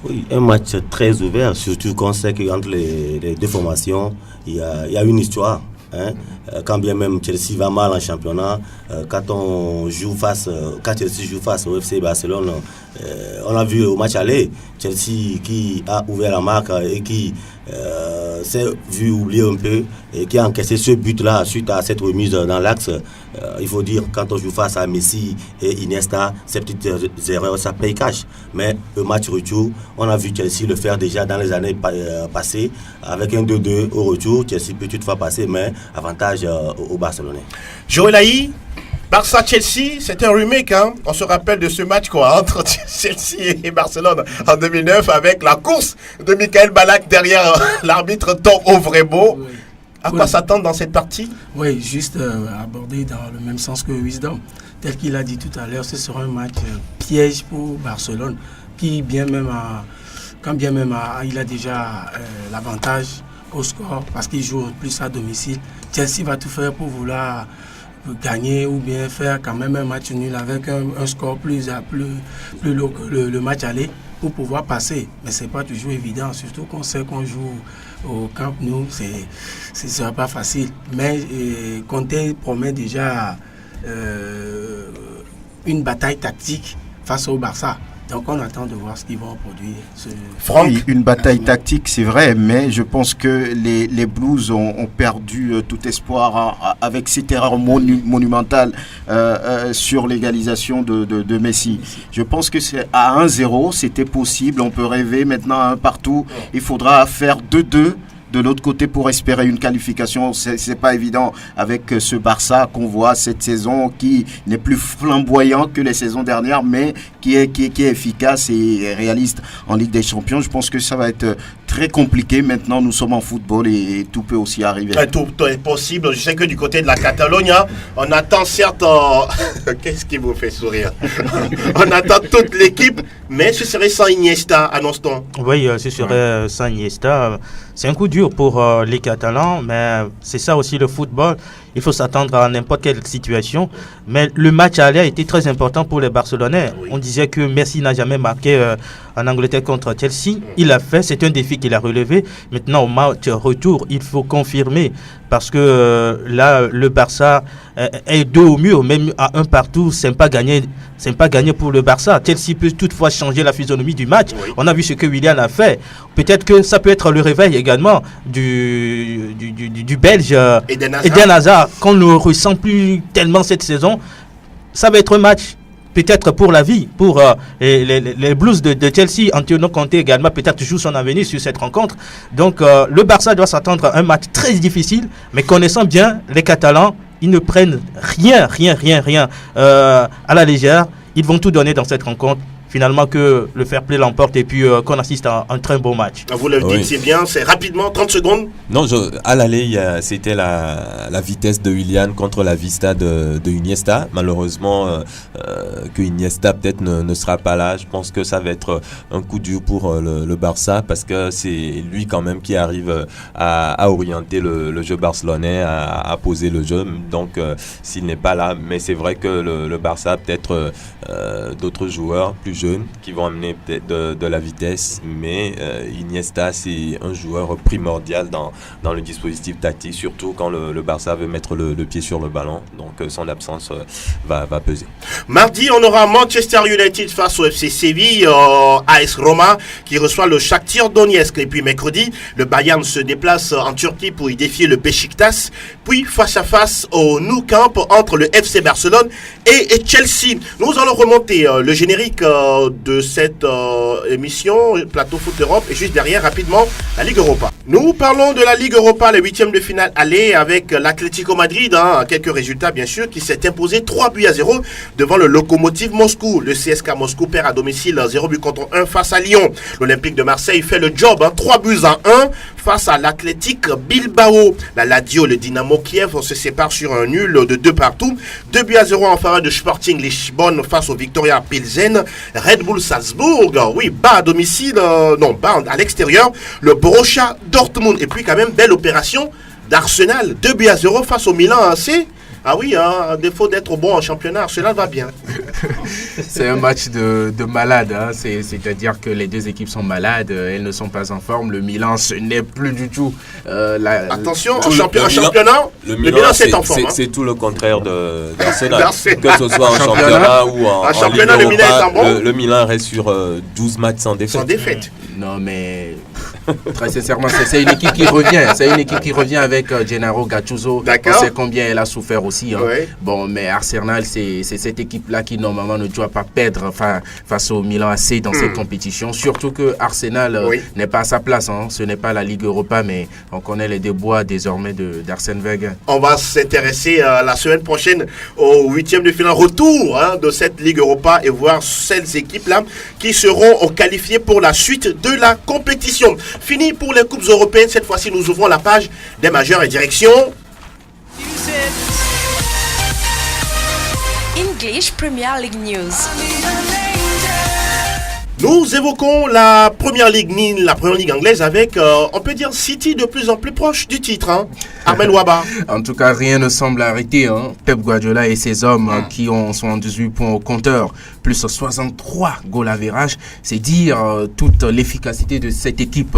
Oui, un match très ouvert, surtout qu'on sait qu'entre les deux formations, il y a une histoire. Hein. Quand bien même Chelsea va mal en championnat, quand Chelsea joue face au FC Barcelone, on a vu au match aller, Chelsea qui a ouvert la marque et qui s'est vu oublier un peu et qui a encaissé ce but-là suite à cette remise dans l'axe. Il faut dire, quand on joue face à Messi et Iniesta, ces petites erreurs, ça paye cash. Mais le match retour, on a vu Chelsea le faire déjà dans les années passées, avec un 2-2 au retour. Chelsea peut toutefois passer, mais avantage aux Barcelonais. Joël Haï, Barça-Chelsea, c'était un remake, hein. On se rappelle de ce match entre Chelsea et Barcelone en 2009 avec la course de Michael Ballack derrière l'arbitre Tom Ovrebo. Oui. À quoi s'attendre dans cette partie? Oui, juste aborder dans le même sens que Wisdom. Tel qu'il a dit tout à l'heure, ce sera un match piège pour Barcelone, qui quand bien même il a déjà l'avantage au score, parce qu'il joue plus à domicile. Chelsea va tout faire pour vouloir gagner ou bien faire quand même un match nul avec un score plus lourd que le match aller pour pouvoir passer. Mais ce n'est pas toujours évident, surtout qu'on sait qu'on joue au Camp Nou, ce ne sera pas facile. Mais Conte promet déjà une bataille tactique face au Barça. Donc on attend de voir ce qu'ils vont produire. Franck, oui, une bataille tactique, c'est vrai, mais je pense que les Blues ont perdu tout espoir avec cette erreur monumentale sur l'égalisation de Messi. Je pense que c'est à 1-0, c'était possible, on peut rêver maintenant à un partout. Il faudra faire 2-2. De l'autre côté, pour espérer une qualification, c'est pas évident avec ce Barça qu'on voit cette saison, qui n'est plus flamboyant que les saisons dernières, mais qui est efficace et réaliste en Ligue des Champions. Je pense que ça va être très compliqué. Maintenant, nous sommes en football et tout peut aussi arriver. Tout est possible. Je sais que du côté de la Catalogne, on attend certes... Qu'est-ce qui vous fait sourire? On attend toute l'équipe, mais ce serait sans Iniesta, annonce-t-on. Oui, ce serait sans Iniesta. C'est un coup dur pour les Catalans, mais c'est ça aussi le football. Il faut s'attendre à n'importe quelle situation. Mais le match aller a été très important pour les Barcelonais. Oui. On disait que Messi n'a jamais marqué en Angleterre contre Chelsea. Il l'a fait, c'est un défi qu'il a relevé. Maintenant, au match retour, il faut confirmer. Parce que là, le Barça est dos au mur, même à un partout, c'est pas gagné pour le Barça. Chelsea peut toutefois changer la physionomie du match. Oui. On a vu ce que Willian a fait. Peut-être que ça peut être le réveil également du Belge Eden Hazard, qu'on ne ressent plus tellement cette saison. Ça va être un match peut-être pour la vie, pour les Blues de Chelsea. Antonio Conte également peut-être joue son avenir sur cette rencontre. Donc le Barça doit s'attendre à un match très difficile, mais connaissant bien les Catalans, ils ne prennent rien à la légère. Ils vont tout donner dans cette rencontre. Finalement que le fair play l'emporte et puis qu'on assiste à un très beau match. Vous le dites, c'est bien, c'est rapidement, 30 secondes. Non, à l'aller, c'était la vitesse de Willian contre la vista de Iniesta. Malheureusement, que Iniesta peut-être ne sera pas là. Je pense que ça va être un coup dur pour le Barça, parce que c'est lui quand même qui arrive à orienter le jeu barcelonais, à poser le jeu. Donc, s'il n'est pas là, mais c'est vrai que le Barça a peut-être d'autres joueurs plus jeunes qui vont amener peut-être de la vitesse, mais Iniesta, c'est un joueur primordial dans le dispositif tactique, surtout quand le Barça veut mettre le pied sur le ballon. Donc son absence va peser. Mardi, on aura Manchester United face au FC Séville, AS Roma qui reçoit le Shakhtar Donetsk. Et puis mercredi, le Bayern se déplace en Turquie pour y défier le Beşiktaş. Puis face à face au Nou Camp entre le FC Barcelone et Chelsea. Nous allons remonter le générique de cette émission, Plateau Foot Europe, et juste derrière, rapidement, la Ligue Europa. Nous parlons de la Ligue Europa, les huitièmes de finale aller avec l'Atlético Madrid, quelques résultats bien sûr, qui s'est imposé 3-0 devant le Lokomotiv Moscou. Le CSKA Moscou perd à domicile 0-1 face à Lyon. L'Olympique de Marseille fait le job, 3-1 face à l'Athletic Bilbao. La Lazio, le Dynamo Kiev se sépare sur un nul de 2-2 2-0 en faveur de Sporting Lisbonne face au Victoria Pilsen. Red Bull Salzbourg, oui, bas à domicile, bas à l'extérieur, le Borussia Dortmund. Et puis quand même, belle opération d'Arsenal, 2-0 face au Milan AC. Ah oui, à défaut d'être bon en championnat, Arsenal va bien. C'est un match de malade, c'est-à-dire que les deux équipes sont malades, elles ne sont pas en forme. Le Milan, ce n'est plus du tout... Attention, en championnat, le Milan c'est en forme. C'est tout le contraire d'Arsenal. Que ce soit en championnat ou en championnat, Ligue le Milan est en Europa, bon. le Milan reste sur 12 matchs sans défaite. Sans défaite. Non, mais... Très sincèrement, c'est une équipe qui revient. C'est une équipe qui revient avec Gennaro Gattuso. D'accord. On sait combien elle a souffert aussi. Ouais. Bon, mais Arsenal, c'est cette équipe-là qui normalement ne doit pas perdre face au Milan AC dans cette compétition. Surtout que Arsenal n'est pas à sa place. Ce n'est pas la Ligue Europa, mais on connaît les déboires désormais d'Arsène Wenger. On va s'intéresser la semaine prochaine au huitième de finale retour de cette Ligue Europa et voir ces équipes-là qui seront qualifiées pour la suite de la compétition. Fini pour les coupes européennes. Cette fois-ci, nous ouvrons la page des majeurs et direction. English Premier League News. Nous évoquons la première ligue anglaise avec, on peut dire, City de plus en plus proche du titre. Ahmed Waba. En tout cas, rien ne semble arrêter. Pep Guardiola et ses hommes qui sont en 18 points au compteur, plus 63 goal average. C'est dire toute l'efficacité de cette équipe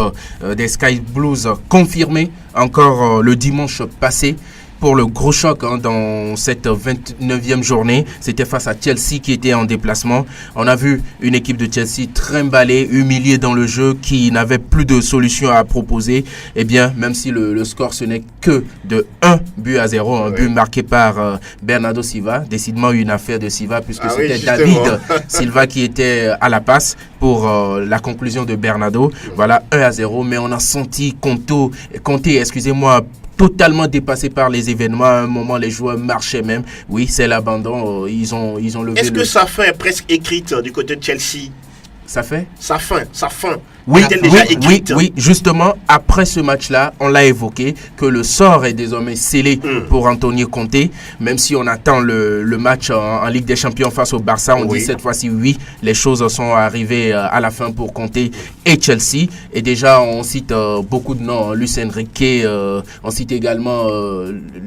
des Sky Blues confirmée encore le dimanche passé. Pour le gros choc dans cette 29e journée, c'était face à Chelsea qui était en déplacement. On a vu une équipe de Chelsea trimballée, humiliée dans le jeu, qui n'avait plus de solution à proposer. Eh bien, même si le score ce n'est que de 1-0, un but marqué par Bernardo Silva, décidément une affaire de Silva puisque c'était David Silva qui était à la passe pour la conclusion de Bernardo. Voilà, 1-0, mais on a senti Conte, totalement dépassé par les événements. À un moment, les joueurs marchaient même. Oui, c'est l'abandon. Ils ont levé. Est-ce que sa fin est presque écrite du côté de Chelsea? Sa fin? Sa fin. Oui, justement, après ce match-là, on l'a évoqué, que le sort est désormais scellé pour Antonio Conte, même si on attend le match en Ligue des Champions face au Barça, on dit cette fois-ci les choses sont arrivées à la fin pour Conte et Chelsea, et déjà on cite beaucoup de noms, Luis Enrique, on cite également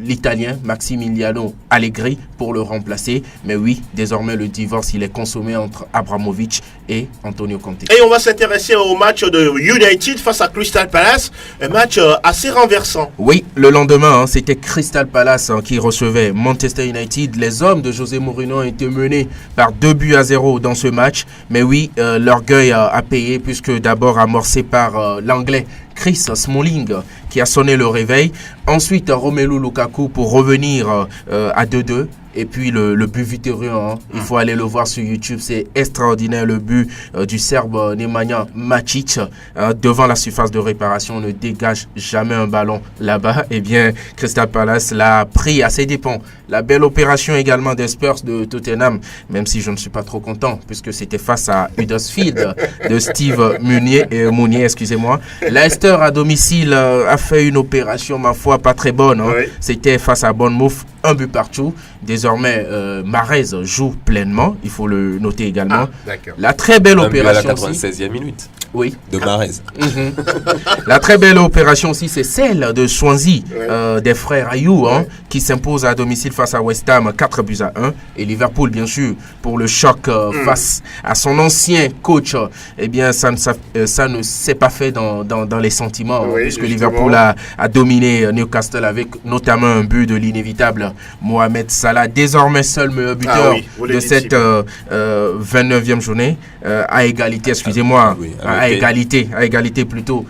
l'Italien Massimiliano Allegri pour le remplacer, mais oui, désormais le divorce il est consommé entre Abramovich et Antonio Conte. Et on va s'intéresser au match de United face à Crystal Palace, un match assez renversant. Oui, le lendemain, c'était Crystal Palace qui recevait Manchester United. Les hommes de José Mourinho ont été menés par 2-0 dans ce match. Mais oui, l'orgueil a payé puisque d'abord amorcé par l'anglais Chris Smalling qui a sonné le réveil. Ensuite, Romelu Lukaku pour revenir à 2-2. Et puis le but victorieux, il faut aller le voir sur YouTube, c'est extraordinaire le but du Serbe Nemanja Matic devant la surface de réparation, on ne dégage jamais un ballon là-bas. Eh bien, Crystal Palace l'a pris à ses dépens. La belle opération également des Spurs de Tottenham, même si je ne suis pas trop content puisque c'était face à Huddersfield de Steve Mounier, excusez-moi. Leicester à domicile a fait une opération, ma foi, pas très bonne. C'était face à Bournemouth, un but partout. Désormais, Mahrez joue pleinement, il faut le noter également. La très belle opération. À la 96e minute. Oui. De Mahrez. La très belle opération aussi, c'est celle de Swansea, des frères Ayou, qui s'impose à domicile face à West Ham, 4-1. Et Liverpool, bien sûr, pour le choc face à son ancien coach. Eh bien, ça ne s'est pas fait dans les sentiments, puisque Liverpool a dominé Newcastle avec notamment un but de l'inévitable Mohamed Salah, désormais seul meilleur buteur de cette 29e journée, à égalité, excusez-moi, à égalité plutôt,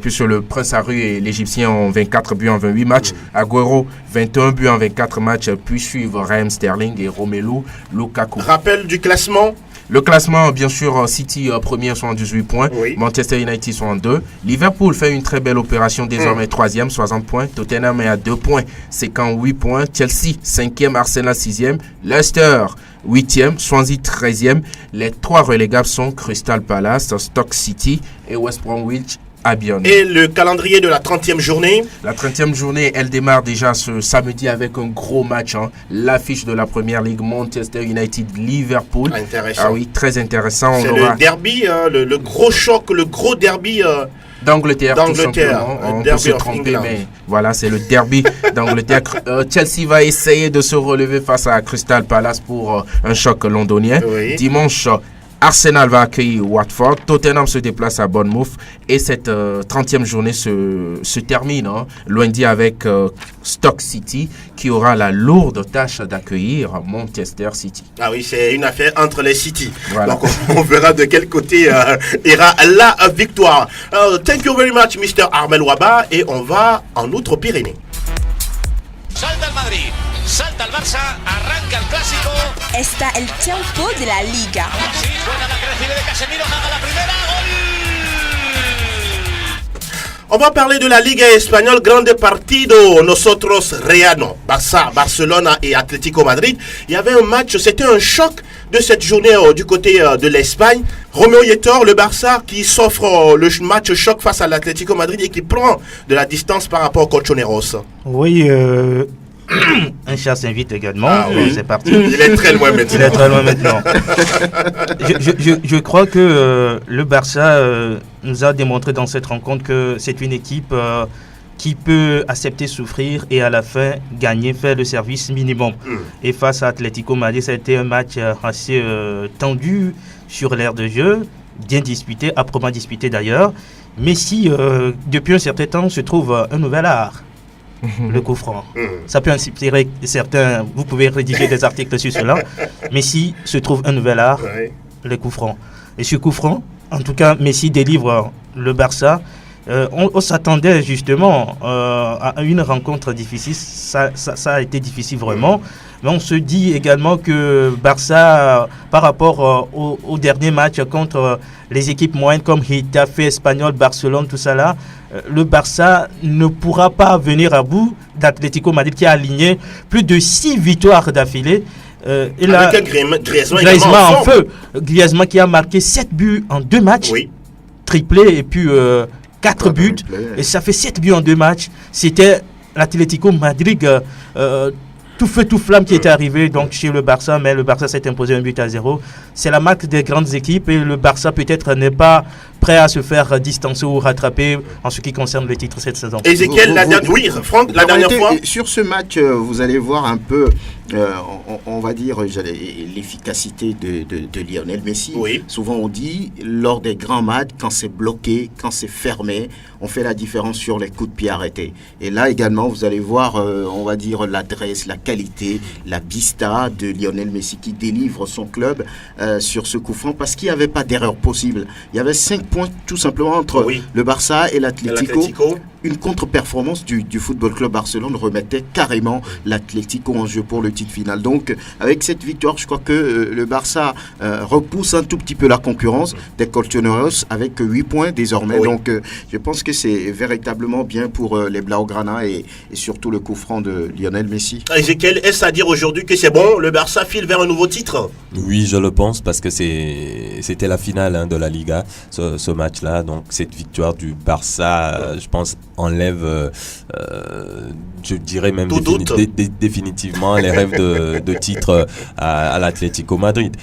puisque le Prince Harry et l'Égyptien ont 24 buts en 28 matchs, Agüero 21 buts en 24 matchs, puis suivent Raheem Sterling et Romelu Lukaku. Rappel du classement. Le classement, bien sûr, City premier 78 points, Oui. Manchester United 62. Liverpool fait une très belle opération, désormais troisième, 60 points. Tottenham est à 2 points, 58 points. Chelsea, 5e, Arsenal 6e. Leicester, 8e, Swansea 13e. Les 3 relégables sont Crystal Palace, Stoke City et West Bromwich Albion. Et le calendrier de la 30e journée. La 30e journée, elle démarre déjà ce samedi avec un gros match. L'affiche de la Première Ligue, Manchester United-Liverpool. Intéressant. Ah oui, très intéressant. C'est On aura le derby, le gros choc, le gros derby. d'Angleterre, tout simplement. On peut se tromper, mais voilà, c'est le derby d'Angleterre. Chelsea va essayer de se relever face à Crystal Palace pour un choc londonien. Oui. Dimanche, Arsenal va accueillir Watford, Tottenham se déplace à Bournemouth et cette 30e journée se termine lundi avec Stoke City qui aura la lourde tâche d'accueillir Manchester City. Ah oui, c'est une affaire entre les City. Voilà. Donc on verra de quel côté ira la victoire. Thank you very much, Mr. Armel Waba. Et on va en Outre-Pyrénées. Salta el Madrid, salta el Barça, arranca el clásico. Está el tiempo de la Liga. Sí, buena la que recibe de Casemiro, nada la primera, gol. On va parler de la Liga espagnole, grande partido. Nosotros Reano, Barça, Barcelona et Atlético Madrid. Il y avait un match, c'était un choc de cette journée du côté de l'Espagne. Romeo Yetor, le Barça, qui s'offre le match choc face à l'Atlético Madrid et qui prend de la distance par rapport au Colchoneros. Oui, un chat s'invite également. Ah oui. C'est parti. Il est très loin maintenant. Il est très loin maintenant. Je crois que le Barça nous a démontré dans cette rencontre que c'est une équipe qui peut accepter souffrir et à la fin gagner, faire le service minimum. Et face à Atlético Madrid, ça a été un match assez tendu sur l'aire de jeu, bien disputé, âprement disputé d'ailleurs. Messi, depuis un certain temps, se trouve un nouvel art. Le coup franc. Ça peut inspirer certains. Vous pouvez rédiger des articles sur cela. Messi se trouve un nouvel art, le coup franc. Et ce coup franc, en tout cas, Messi délivre le Barça. On s'attendait justement à une rencontre difficile. Ça a été difficile vraiment. Mais on se dit également que Barça, par rapport au dernier match contre les équipes moyennes comme Getafe, Espanyol, Barcelone, tout ça là, le Barça ne pourra pas venir à bout d'Atlético Madrid qui a aligné plus de 6 victoires d'affilée. Et là, avec un Griezmann en feu. Griezmann qui a marqué 7 buts en 2 matchs, triplé et puis 4 buts. Et ça fait 7 buts en 2 matchs. C'était l'Atlético Madrid tout feu, tout flamme qui était arrivé donc chez le Barça, mais le Barça s'est imposé 1-0. C'est la marque des grandes équipes et le Barça peut-être n'est pas prêt à se faire distancer ou rattraper en ce qui concerne le titre cette saison. Ezekiel, oui, Franck, la dernière fois. Sur ce match, vous allez voir un peu, on va dire, l'efficacité de Lionel Messi. Oui. Souvent on dit, lors des grands matchs, quand c'est bloqué, quand c'est fermé, on fait la différence sur les coups de pied arrêtés. Et là également, vous allez voir, on va dire, l'adresse, la qualité, la vista de Lionel Messi qui délivre son club sur ce coup franc parce qu'il n'y avait pas d'erreur possible. Il y avait 5 points tout simplement entre le Barça et l'Atlético. Une contre-performance du Football Club Barcelone remettait carrément l'Atlético en jeu pour le titre final. Donc avec cette victoire, je crois que le Barça repousse un tout petit peu la concurrence des Colchoneros avec 8 points désormais. Donc je pense que c'est véritablement bien pour les Blaugrana et surtout le coup franc de Lionel Messi. Ezekiel, est-ce à dire aujourd'hui que c'est bon, le Barça file vers un nouveau titre? Oui, je le pense parce que c'était la finale de la Liga, ce match-là. Donc cette victoire du Barça, je pense, enlève, je dirais même définitivement les rêves de titre à l'Atlético Madrid.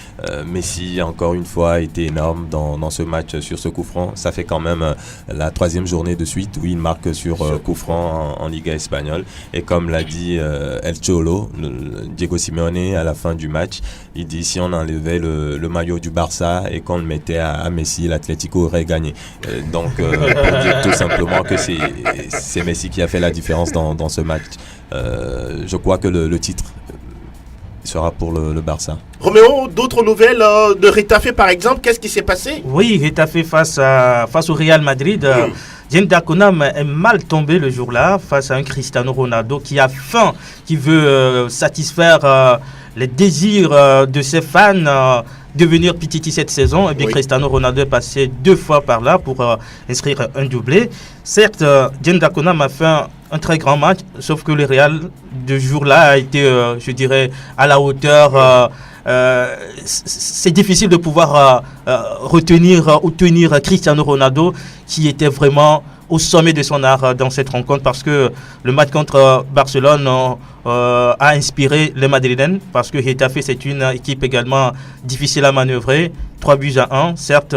Messi, encore une fois, a été énorme dans ce match sur ce coup franc. Ça fait quand même la 3e journée de suite où il marque sur coup franc en Liga espagnole. Et comme l'a dit El Cholo, Diego Simeone, à la fin du match, il dit si on enlevait le maillot du Barça et qu'on le mettait à Messi, l'Atlético aurait gagné. Donc, pour dire tout simplement que c'est Messi qui a fait la différence dans ce match. Je crois que le titre sera pour le Barça. Roméo, d'autres nouvelles de Getafe par exemple, qu'est-ce qui s'est passé? Oui, Getafe face au Real Madrid. Jen Dakonam est mal tombé le jour-là face à un Cristiano Ronaldo qui a faim, qui veut satisfaire les désirs de ses fans devenir Pititi cette saison. Et bien, Cristiano Ronaldo est passé 2 fois par là pour inscrire un doublé. Certes, Diène Dakonam a fait un très grand match, sauf que le Real de jour-là a été, je dirais, à la hauteur. C'est difficile de pouvoir retenir ou tenir Cristiano Ronaldo, qui était vraiment au sommet de son art dans cette rencontre, parce que le match contre Barcelone a inspiré les Madrilènes, parce que Getafe c'est une équipe également difficile à manœuvrer. 3-1, certes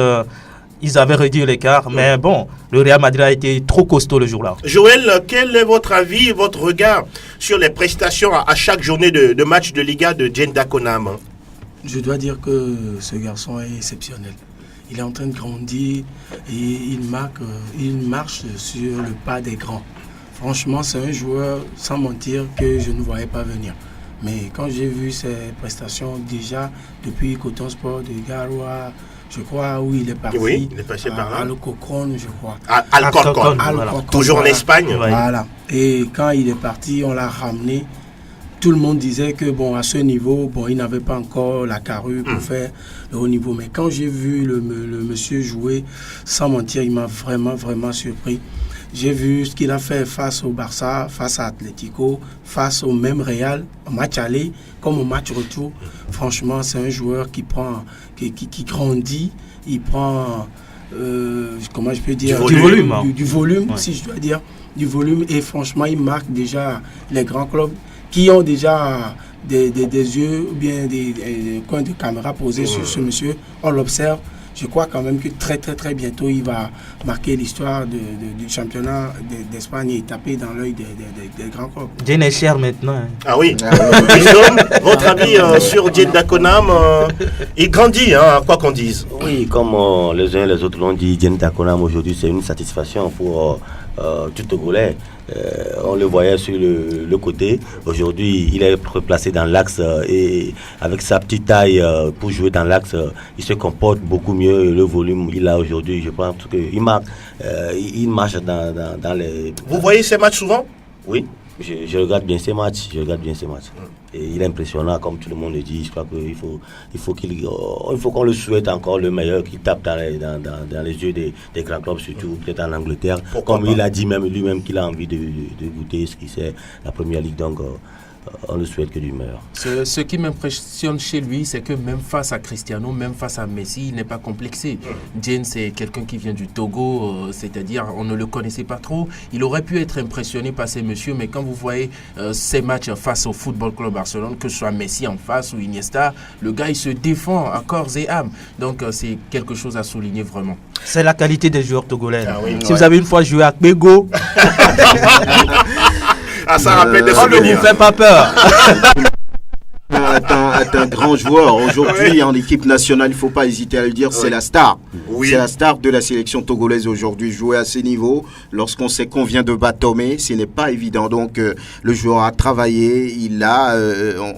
ils avaient réduit l'écart, mais bon, le Real Madrid a été trop costaud le jour-là. Joël, quel est votre avis, votre regard sur les prestations à chaque journée de match de Liga de Diène Dakonam? Je dois dire que ce garçon est exceptionnel. Il est en train de grandir et il marche sur le pas des grands. Franchement, c'est un joueur, sans mentir, que je ne voyais pas venir. Mais quand j'ai vu ses prestations déjà depuis Coton Sport de Garoua, je crois, où il est parti. Oui, il est passé par là. Alcorcón, je crois. Alcorcón, voilà. Toujours en Espagne. Voilà. Et quand il est parti, on l'a ramené. Tout le monde disait que bon, à ce niveau, bon, il n'avait pas encore la carrure pour faire le haut niveau. Mais quand j'ai vu le monsieur jouer, sans mentir, il m'a vraiment surpris. J'ai vu ce qu'il a fait face au Barça, face à Atlético, face au même Real, au match aller comme au match retour. Franchement, c'est un joueur qui grandit, il prend, comment je peux dire, du volume, ouais. Si je dois dire, du volume. Et franchement, il marque déjà les grands clubs qui ont déjà des yeux ou bien des coins de caméra posés sur ce monsieur. On l'observe. Je crois quand même que très bientôt, il va marquer l'histoire du championnat d'Espagne et taper dans l'œil des grands clubs. Diène est cher maintenant. Hein. Ah oui. Votre avis sur Diène Dakonam, il grandit, hein, quoi qu'on dise. Oui, comme les uns et les autres l'ont dit, Diène Dakonam aujourd'hui, c'est une satisfaction pour tout Togolais. On le voyait sur le côté. Aujourd'hui, il est replacé dans l'axe et avec sa petite taille pour jouer dans l'axe, il se comporte beaucoup mieux. Le volume il a aujourd'hui, je pense qu'il marque, il marche dans les... Vous voyez ces matchs souvent? Oui, je regarde bien ces matchs. Et il est impressionnant, comme tout le monde le dit. Je crois qu'il faut qu'on le souhaite encore le meilleur, qu'il tape dans les yeux des grands clubs, surtout peut-être en Angleterre. Comme il a dit même lui-même qu'il a envie de goûter ce qui c'est la première ligue. Donc on ne souhaite que du meilleur. Ce qui m'impressionne chez lui, c'est que même face à Cristiano, même face à Messi, il n'est pas complexé. Diène, c'est quelqu'un qui vient du Togo, c'est-à-dire on ne le connaissait pas trop. Il aurait pu être impressionné par ces messieurs, mais quand vous voyez ces matchs face au Football Club Barcelone, que ce soit Messi en face ou Iniesta, le gars il se défend à corps et âme. Donc c'est quelque chose à souligner vraiment. C'est la qualité des joueurs togolais. Si vous avez une fois joué à Bego, ça rappelle des souvenirs. On ne vous fait pas peur. Est un grand joueur. Aujourd'hui, en équipe nationale, il ne faut pas hésiter à le dire, c'est la star. Oui. C'est la star de la sélection togolaise aujourd'hui. Jouer à ces niveaux, lorsqu'on sait qu'on vient de Batomé, ce n'est pas évident. Donc, le joueur a travaillé, il a,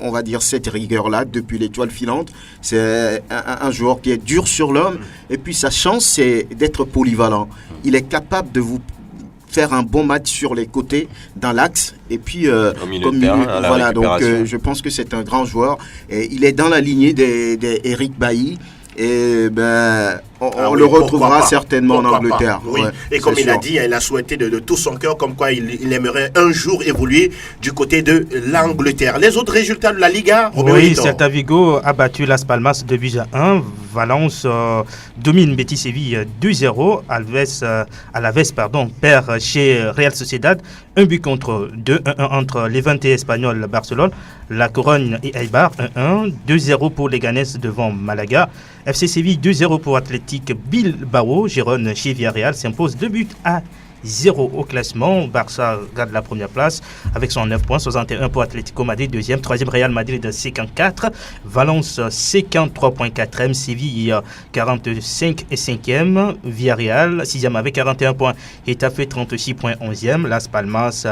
on va dire, cette rigueur-là depuis l'étoile filante. C'est un joueur qui est dur sur l'homme. Et puis, sa chance, c'est d'être polyvalent. Il est capable de vous faire un bon match sur les côtés dans l'axe et puis voilà, donc je pense que c'est un grand joueur et il est dans la lignée d'Eric Bailly et on le retrouvera certainement en Angleterre. Oui. Et comme il a dit, il a souhaité de tout son cœur comme quoi il aimerait un jour évoluer du côté de l'Angleterre. Les autres résultats de la Liga, oui, Celta Vigo a battu Las Palmas 2-1. Valence domine Betis Séville 2-0. Alaves perd chez Real Sociedad 1-2, 1-1 entre Levante et Espagnol Barcelone. La Corogne et Eibar 1-1, 2-0 pour Leganés devant Malaga. FC Séville 2-0 pour Athletic Bilbao. Gérone chez Villarreal s'impose 2-0 au classement. Barça garde la première place avec 109 points, 61 pour Atlético Madrid, deuxième, troisième Real Madrid 54, Valence 53 points, 4e, Séville 45 et 5e, Villarreal 6e avec 41 points, Getafe 36 points, 11e, Las Palmas,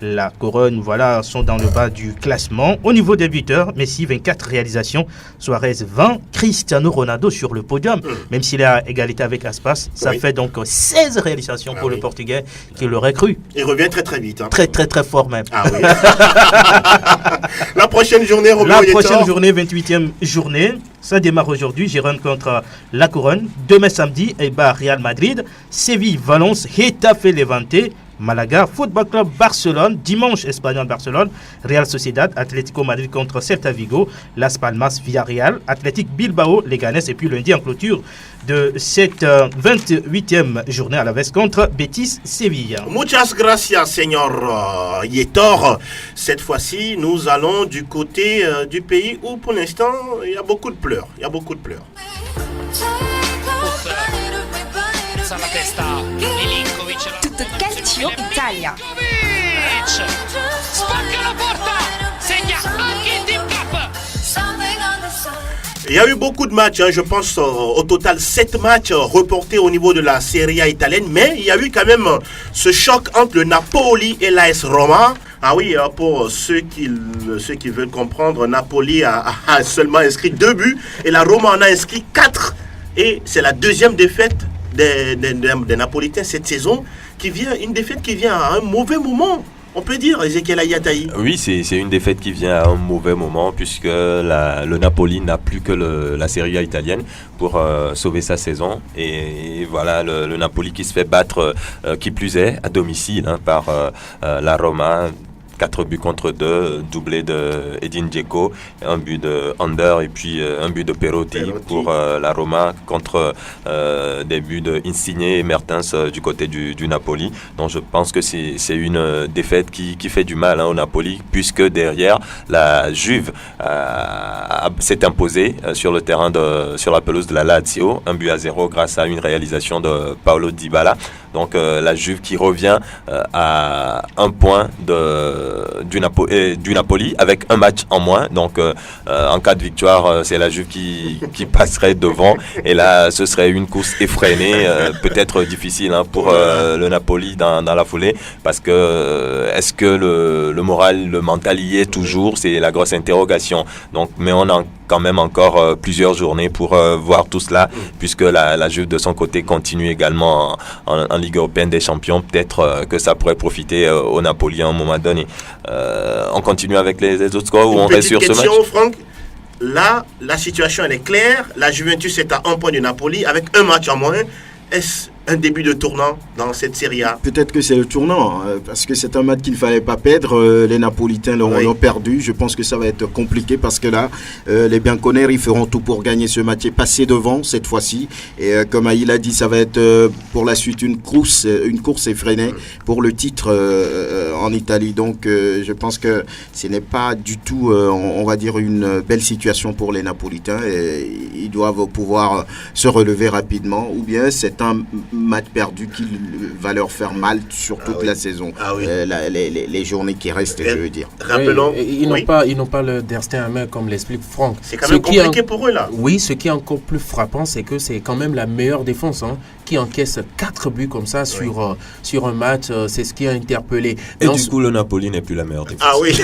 la Corogne, voilà, sont dans le bas du classement. Au niveau des buteurs, Messi 24 réalisations, Suarez 20, Cristiano Ronaldo sur le podium, même s'il est à égalité avec Aspas, ça fait donc 16 réalisations pour le Portugais. Portugais qui l'aurait cru. Il revient très très vite. Hein. Très très très fort même. Ah oui. La prochaine journée, La prochaine journée, 28e journée, ça démarre aujourd'hui. Girona contre La Couronne. Demain samedi, Real Madrid. Séville, Valence, Getafe, Levante. Malaga, Football Club Barcelone, dimanche Espanyol Barcelone, Real Sociedad, Atlético Madrid contre Celta Vigo, Las Palmas, Villarreal, Athletic Bilbao, Leganés, et puis lundi en clôture de cette 28e journée à la veste contre Betis Séville. Muchas gracias, señor Yetor. Cette fois-ci, nous allons du côté du pays où pour l'instant il y a beaucoup de pleurs. Il y a beaucoup de pleurs. Tutto Calcio Italia. Spacca la porta, segna anche il Team Cup. Il y a eu beaucoup de matchs, hein, je pense au total 7 matchs reportés au niveau de la Serie A italienne, mais il y a eu quand même ce choc entre le Napoli et l'AS Roma. Ah oui, pour ceux qui veulent comprendre, Napoli a seulement inscrit 2 buts et la Roma en a inscrit 4. Et c'est la deuxième défaite des Napolitains cette saison, une défaite qui vient à un mauvais moment. On peut dire, Ezekiel Ayataï. Oui, c'est une défaite qui vient à un mauvais moment puisque le Napoli n'a plus que la Serie A italienne pour sauver sa saison. Et voilà, le Napoli qui se fait battre, qui plus est, à domicile par la Roma. 4 buts contre 2, doublé de Edin Dzeko, un but de Under et puis un but de Perotti pour la Roma contre des buts de Insigne et Mertens du côté du Napoli. Donc je pense que c'est une défaite qui fait du mal au Napoli puisque derrière la Juve s'est imposée sur le terrain sur la pelouse de la Lazio, 1-0 grâce à une réalisation de Paulo Dybala. Donc la Juve qui revient à 1 point du Napoli avec un match en moins. Donc en cas de victoire, c'est la Juve qui passerait devant. Et là, ce serait une course effrénée, peut-être difficile pour le Napoli dans la foulée. Parce que est-ce que le moral, le mental y est toujours? C'est la grosse interrogation. Donc, mais on a quand même encore plusieurs journées pour voir tout cela, puisque la Juve de son côté continue également en Ligue européenne des champions. Peut-être que ça pourrait profiter au Napoli à un moment donné. On continue avec les autres scores ou on reste sur ce match? Franck. Là, la situation elle est claire. La Juventus est à 1 point du Napoli avec un match en moins. Est-ce un début de tournant dans cette Serie A? Peut-être que c'est le tournant, parce que c'est un match qu'il ne fallait pas perdre. Les Napolitains l'ont perdu. Je pense que ça va être compliqué parce que là, les Bianconeri ils feront tout pour gagner ce match et passer devant cette fois-ci. Et comme Aïl a dit, ça va être pour la suite une course effrénée pour le titre en Italie. Donc je pense que ce n'est pas du tout, on va dire, une belle situation pour les Napolitains. Et ils doivent pouvoir se relever rapidement, ou bien c'est un match perdu qui va leur faire mal sur toute la saison. Les journées qui restent, je veux dire. Rappelons, ils n'ont pas le destin à main comme l'explique Franck. C'est quand même compliqué pour eux là. Oui, ce qui est encore plus frappant, c'est que c'est quand même la meilleure défense qui encaisse 4 buts comme ça sur un match. C'est ce qui a interpellé. Et du coup, le Napoli n'est plus la meilleure défense. Ah oui.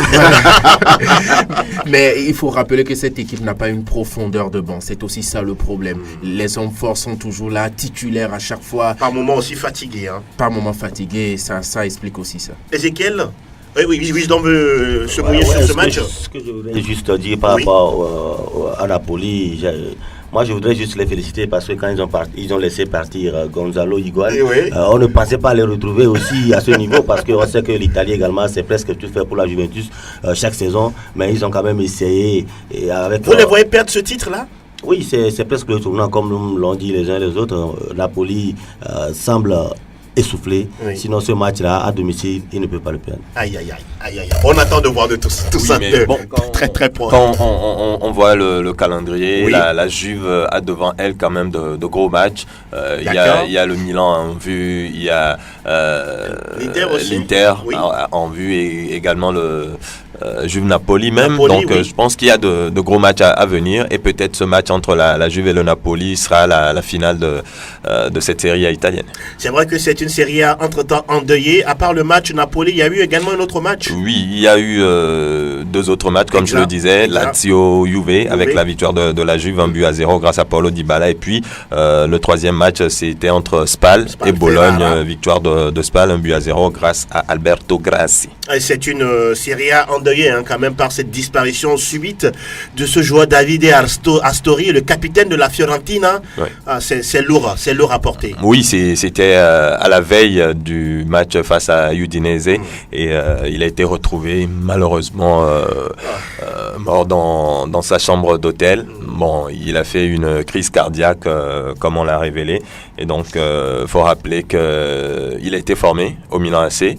Mais il faut rappeler que cette équipe n'a pas une profondeur de banc. C'est aussi ça le problème. Les hommes forts sont toujours là, titulaires à chaque fois. Par moments aussi fatigués. Par moments fatigués, ça explique aussi ça. Ezekiel, oui, Wisdom veut se mouiller sur ce match. Ce que je voudrais juste dire par rapport à Napoli, moi je voudrais juste les féliciter parce que quand ils ont laissé partir Gonzalo Higuaín, on ne pensait pas les retrouver aussi à ce niveau parce qu'on sait que l'Italie également c'est presque tout fait pour la Juventus chaque saison, mais ils ont quand même essayé. Et avec, vous les voyez perdre ce titre-là? Oui, c'est presque le tournant comme l'ont dit les uns et les autres. Napoli semble essoufflé. Sinon, ce match-là, à domicile, il ne peut pas le perdre. Aïe. On attend de voir de tout ça très proche. Quand on voit le calendrier, la Juve a devant elle quand même de gros matchs. Il y a le Milan en vue, il y a l'Inter en vue et également Juve Napoli même. Napoli, Donc oui. je pense qu'il y a de gros matchs à venir et peut-être ce match entre la Juve et le Napoli sera la finale de cette Serie A italienne. C'est vrai que c'est une Serie A entre-temps endeuillée. À part le match Napoli, il y a eu également un autre match. Oui, il y a eu 2 autres matchs, comme je le disais, Lazio-Juve avec la victoire de la Juve, 1-0 grâce à Paulo Dybala. Et puis le 3e match, c'était entre Spal et Bologne, victoire de Spal, 1-0 grâce à Alberto Grassi. Et c'est une Serie A endeuillée quand même par cette disparition subite de ce joueur Davide Astori, le capitaine de la Fiorentina. Ouais. C'est lourd à porter. Oui, c'était à la veille du match face à Udinese et il a été retrouvé malheureusement mort dans sa chambre d'hôtel. Bon, il a fait une crise cardiaque comme on l'a révélé et donc faut rappeler qu'il a été formé au Milan AC. Oui.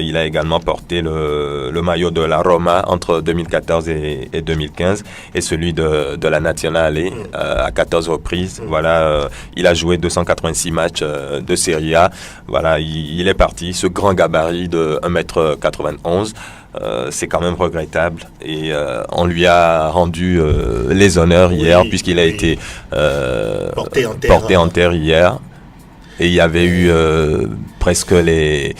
Il a également porté le maillot de la Roma entre 2014 et 2015 et celui de la Nazionale à 14 reprises. Voilà, il a joué 286 matchs de Serie A. Voilà, il est parti, ce grand gabarit de 1m91. C'est quand même regrettable et on lui a rendu les honneurs hier puisqu'il a été porté en terre hier. Et il y avait eu presque les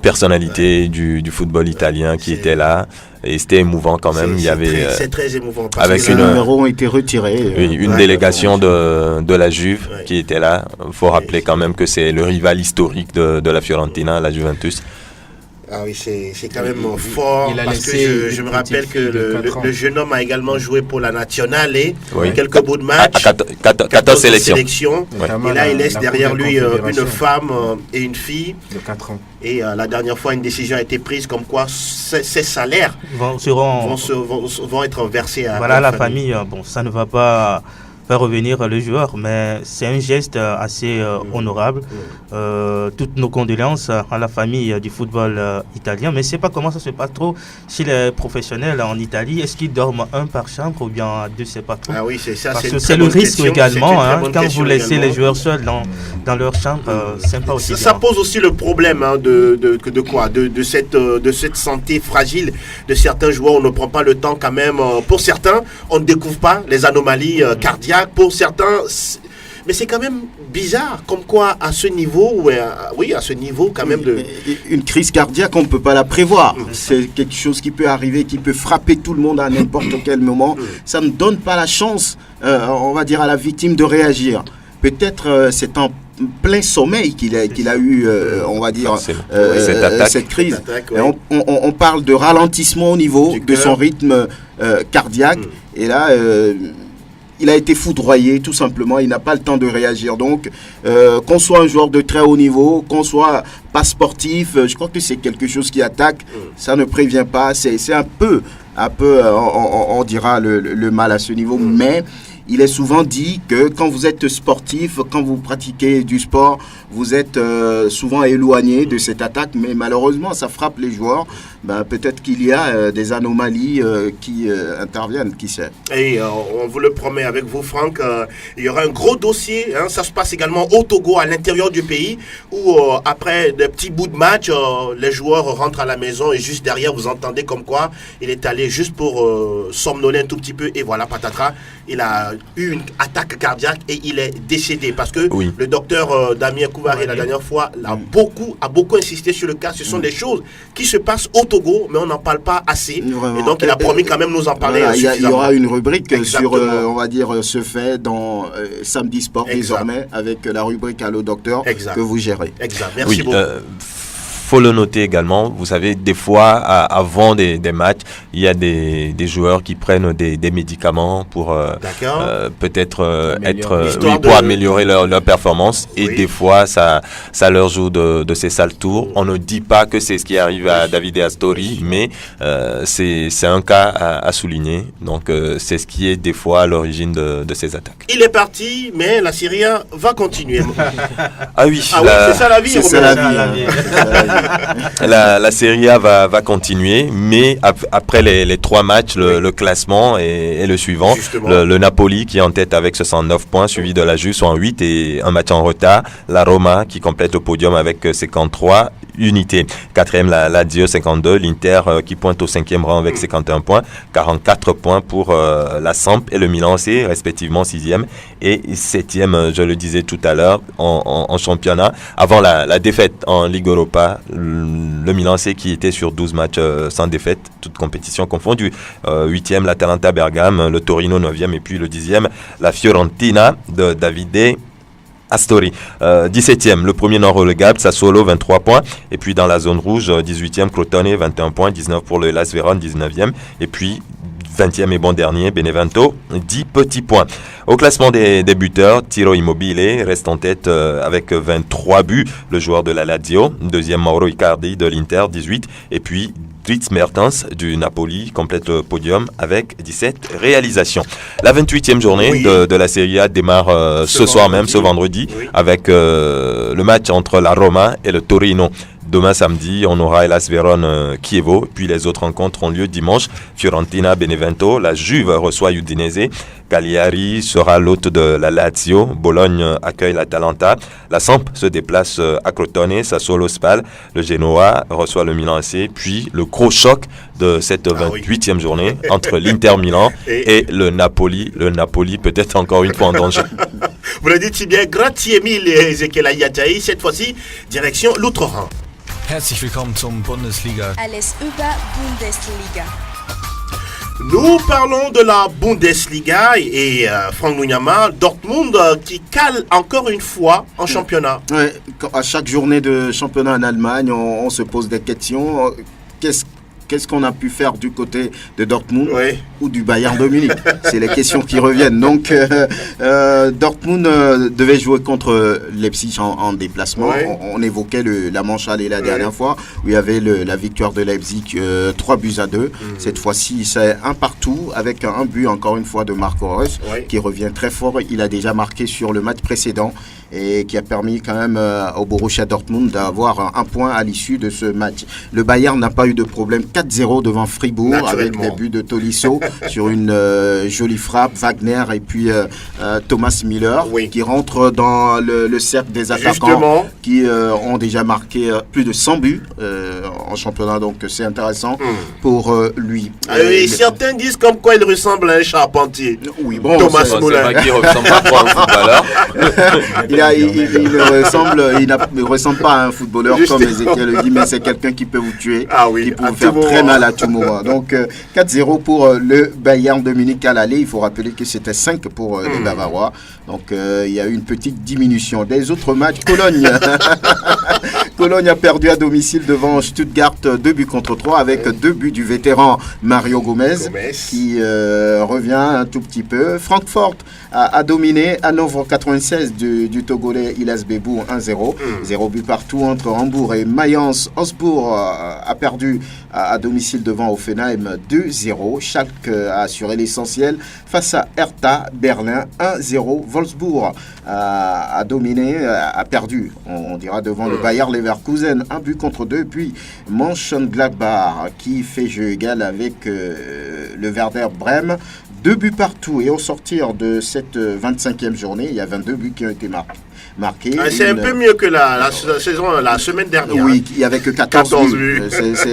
personnalités du football italien qui étaient là. Et c'était émouvant quand même. C'est très émouvant. Avec les numéros ont été retirés. Oui, une délégation de la Juve qui était là. Il faut rappeler quand même que c'est le rival historique de la Fiorentina, la Juventus. Ah oui, c'est quand même fort parce que je me rappelle que le jeune homme a également joué pour la Nationale et quelques bouts de match. 14 sélections. Et là, il laisse derrière lui une femme et une fille. De 4 ans. Et la dernière fois, une décision a été prise comme quoi ces salaires vont être versés à la famille. Bon, ça ne va pas faire revenir le joueur, mais c'est un geste assez honorable. Toutes nos condoléances à la famille du football italien, mais je ne sais pas comment ça se passe trop chez les professionnels en Italie. Est-ce qu'ils dorment un par chambre ou bien deux, je ne sais pas trop. Ah oui, c'est ça. Parce que c'est le risque également, quand vous laissez les joueurs seuls dans leur chambre, c'est pas aussi ça pose aussi le problème de cette santé fragile de certains joueurs. On ne prend pas le temps quand même. Pour certains, on ne découvre pas les anomalies cardiaques. Pour certains, mais c'est quand même bizarre, comme quoi à ce niveau, à ce niveau quand même une crise cardiaque, on ne peut pas la prévoir. C'est quelque chose qui peut arriver, qui peut frapper tout le monde à n'importe quel moment. Ça ne donne pas la chance, on va dire, à la victime de réagir. Peut-être c'est en plein sommeil qu'il a eu, on va dire, cette crise. On parle de ralentissement au niveau de son rythme cardiaque. Et là, il a été foudroyé, tout simplement. Il n'a pas le temps de réagir. Donc, qu'on soit un joueur de très haut niveau, qu'on soit pas sportif, je crois que c'est quelque chose qui attaque. Ça ne prévient pas. C'est un peu, on dira le mal à ce niveau. Mais il est souvent dit que quand vous êtes sportif, quand vous pratiquez du sport, vous êtes souvent éloigné de cette attaque, mais malheureusement, ça frappe les joueurs. Peut-être qu'il y a des anomalies qui interviennent, qui sait. Et on vous le promet avec vous, Franck, il y aura un gros dossier. Ça se passe également au Togo, à l'intérieur du pays, où après des petits bouts de match, les joueurs rentrent à la maison et juste derrière, vous entendez comme quoi il est allé juste pour somnoler un tout petit peu et voilà, patatras, il a eu une attaque cardiaque et il est décédé parce que le docteur Damien Kouvaré la dernière fois a beaucoup insisté sur le cas. Ce sont des choses qui se passent au Togo, mais on n'en parle pas assez. Vraiment. Et donc il a promis quand même nous en parler. Il y aura une rubrique sur, on va dire, ce fait dans Samedi Sport désormais, avec la rubrique Allo Docteur que vous gérez. Exact. Merci beaucoup. Faut le noter également, vous savez, des fois, avant des matchs, il y a des joueurs qui prennent des médicaments pour peut-être pour améliorer leur performance. Et des fois, ça leur joue de ces sales tours. On ne dit pas que c'est ce qui arrive à Davide Astori, mais c'est un cas à souligner. Donc, c'est ce qui est des fois à l'origine de ces attaques. Il est parti, mais la Serie A va continuer. Ah oui, c'est ça la vie. C'est la vie. La Serie A va continuer, mais après les 3 matchs, le classement est le suivant. Le Napoli qui est en tête avec 69 points, suivi de la Juve 68 et un match en retard. La Roma qui complète le podium avec 53. unités. Quatrième, la Lazio 52, l'Inter qui pointe au 5e rang avec 51 points, 44 points pour la Samp et le Milan AC, respectivement 6e et 7e, je le disais tout à l'heure, en championnat. Avant la défaite en Ligue Europa, le Milan AC qui était sur 12 matchs sans défaite, toutes compétitions confondues. 8e, l'Atalanta Bergame, le Torino 9e et puis le 10e, la Fiorentina de Davide Astori. 17e, le premier non relégable, Sassuolo, 23 points. Et puis dans la zone rouge, 18e, Crotone, 21 points, 19 pour le Hellas Vérone, 19e. Et puis 20e et bon dernier, Benevento, 10 petits points. Au classement des buteurs, Ciro Immobile reste en tête avec 23 buts, le joueur de la Lazio. Deuxième, Mauro Icardi de l'Inter, 18. Et puis Dries Mertens du Napoli complète le podium avec 17 réalisations. La 28e journée de la Serie A démarre ce soir même, ce vendredi, avec le match entre la Roma et le Torino. Demain samedi, on aura Hellas Vérone Chievo, puis les autres rencontres ont lieu dimanche. Fiorentina Benevento, la Juve reçoit Udinese, Cagliari sera l'hôte de la Lazio, Bologne accueille l'Atalanta, la Samp se déplace à Crotone, Sassuolo Spal, le Genoa reçoit le Milan AC, puis le gros choc de cette 28e journée entre l'Inter Milan et le Napoli. Le Napoli peut-être encore une fois en danger. Vous le dites si bien, grazie mille Ezekiel Ayataï, cette fois-ci, direction l'Outre-Rhin. Herzlich willkommen zum Bundesliga. Alles über Bundesliga. Nous parlons de la Bundesliga et Franck Nounyama, Dortmund qui cale encore une fois en championnat. Ouais, à chaque journée de championnat en Allemagne, on se pose des questions. Qu'est-ce qu'on a pu faire du côté de Dortmund ou du Bayern de Munich? C'est les questions qui reviennent. Donc, Dortmund devait jouer contre Leipzig en déplacement. On évoquait la manche aller la dernière fois, où il y avait la victoire de Leipzig 3-2. Cette fois-ci, c'est un partout, avec un but, encore une fois, de Marco Reus, qui revient très fort. Il a déjà marqué sur le match précédent et qui a permis quand même au Borussia Dortmund d'avoir un point à l'issue de ce match. Le Bayern n'a pas eu de problème. 4-0 devant Fribourg avec des buts de Tolisso sur une jolie frappe, Wagner et puis Thomas Müller qui rentrent dans le cercle des attaquants qui ont déjà marqué plus de 100 buts en championnat, donc c'est intéressant pour lui. Certains disent comme quoi il ressemble à un charpentier. Oui, bon, Thomas Müller. C'est pas qu'il ressemble pas à un footballeur. Il ne ressemble pas à un footballeur comme Ezekiel le dit, mais c'est quelqu'un qui peut vous tuer, qui peut vous faire très mal à tout moment. Donc 4-0 pour le Bayern de Munich à l'aller. Il faut rappeler que c'était 5 pour les Bavarois. Donc il y a eu une petite diminution. Des autres matchs, Cologne. Cologne a perdu à domicile devant Stuttgart 2-3 avec 2 buts du vétéran Mario Gomez. Qui revient un tout petit peu. Francfort a dominé Hanovre 96 du Togolais Illas Bebou 1-0. 0 but partout entre Hambourg et Mayence. Osbourg a perdu à domicile devant Offenheim 2-0. Schalke a assuré l'essentiel face à Hertha Berlin 1-0. Wolfsburg a dominé, a perdu, on dira, devant le Bayer Leverkusen 1-2. Puis Mönchengladbach qui fait jeu égal avec le Werder Brême. 2 buts partout. Et au sortir de cette 25e journée, il y a 22 buts qui ont été marqués. C'est un peu mieux que la semaine dernière. Oui, il n'y avait que 14 buts.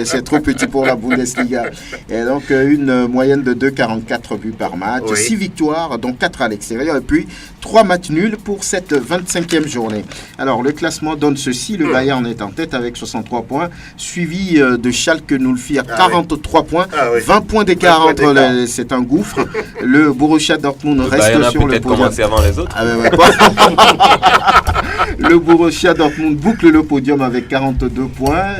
C'est trop petit pour la Bundesliga. Et donc, une moyenne de 2,44 buts par match. 6 victoires, dont 4 à l'extérieur. Et puis, 3 matchs nuls pour cette 25e journée. Alors, le classement donne ceci. Le Bayern est en tête avec 63 points, suivi de Schalke 04 à 43 points. 20 points d'écart entre c'est un gouffre. Le Borussia Dortmund reste sur le podium. Commencé avant les autres. Le Borussia Dortmund boucle le podium avec 42 points.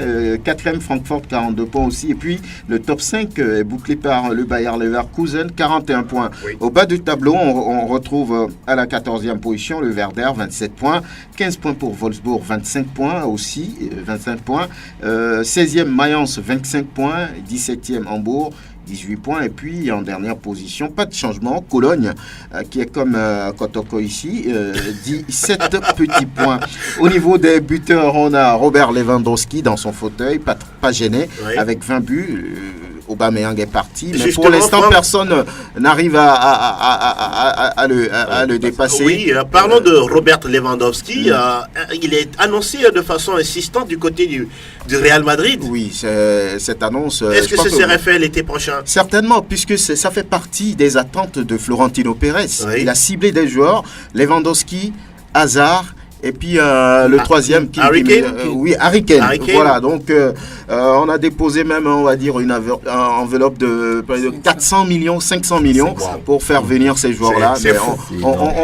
4e Francfort, 42 points aussi. Et puis le top 5 est bouclé par le Bayer Leverkusen, 41 points. Au bas du tableau, on retrouve à la 14e position le Werder, 27 points. 15 points pour Wolfsburg, 25 points aussi. 25 points. 16e Mayence, 25 points. 17e Hambourg, 18 points. Et puis en dernière position, pas de changement, Cologne qui est comme Kotoko ici, 17 petits points. Au niveau des buteurs, on a Robert Lewandowski dans son fauteuil, pas gêné, avec 20 buts. Aubameyang est parti, mais Justement, pour l'instant, Franck, personne n'arrive à le dépasser. Oui, parlons de Robert Lewandowski. Il est annoncé de façon insistante du côté du Real Madrid. Oui, cette annonce... Est-ce que ce serait fait l'été prochain? Certainement, puisque ça fait partie des attentes de Florentino Pérez. Oui. Il a ciblé des joueurs, Lewandowski, Hazard, et puis le troisième Harry Kane. oui, Harry Kane. Harry Kane. Voilà, donc on a déposé même, on va dire, une enveloppe de près de 400 millions, 500 millions pour faire venir ces joueurs-là. C'est Mais fou.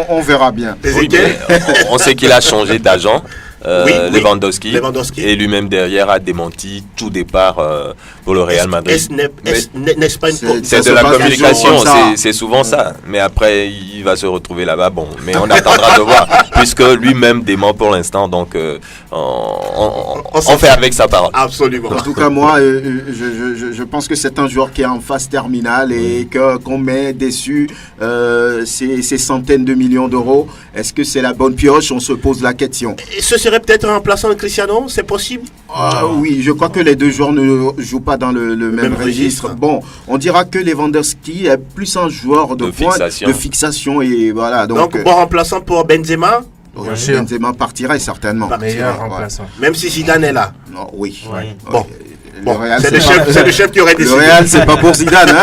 on verra bien. Oui, mais on sait qu'il a changé d'agent. Oui, Lewandowski, Lewandowski. et lui-même derrière a démenti tout départ pour le Real Madrid. N'est-ce pas une C'est de se la passe communication, toujours comme ça. c'est souvent ça. Mais après, il va se retrouver là-bas. Bon, mais on attendra de voir, puisque lui-même dément pour l'instant. Donc, on fait avec sa parole. Absolument. En tout cas, moi, je pense que c'est un joueur qui est en phase terminale et qu'on met dessus ces centaines de millions d'euros. Est-ce que c'est la bonne pioche? On se pose la question. Et ce serait peut-être un remplaçant de Cristiano, c'est possible? Oui, je crois que les deux joueurs ne jouent pas dans le même registre. Bon, on dira que Lewandowski est plus un joueur de pointe, de fixation et voilà. Donc bon remplaçant pour Benzema? Benzema partirait certainement. Meilleur remplaçant. Même si Zidane est là. Non, oui. Ouais. Bon. Real, C'est le chef qui aurait décidé. Le Real, c'est pas pour Zidane.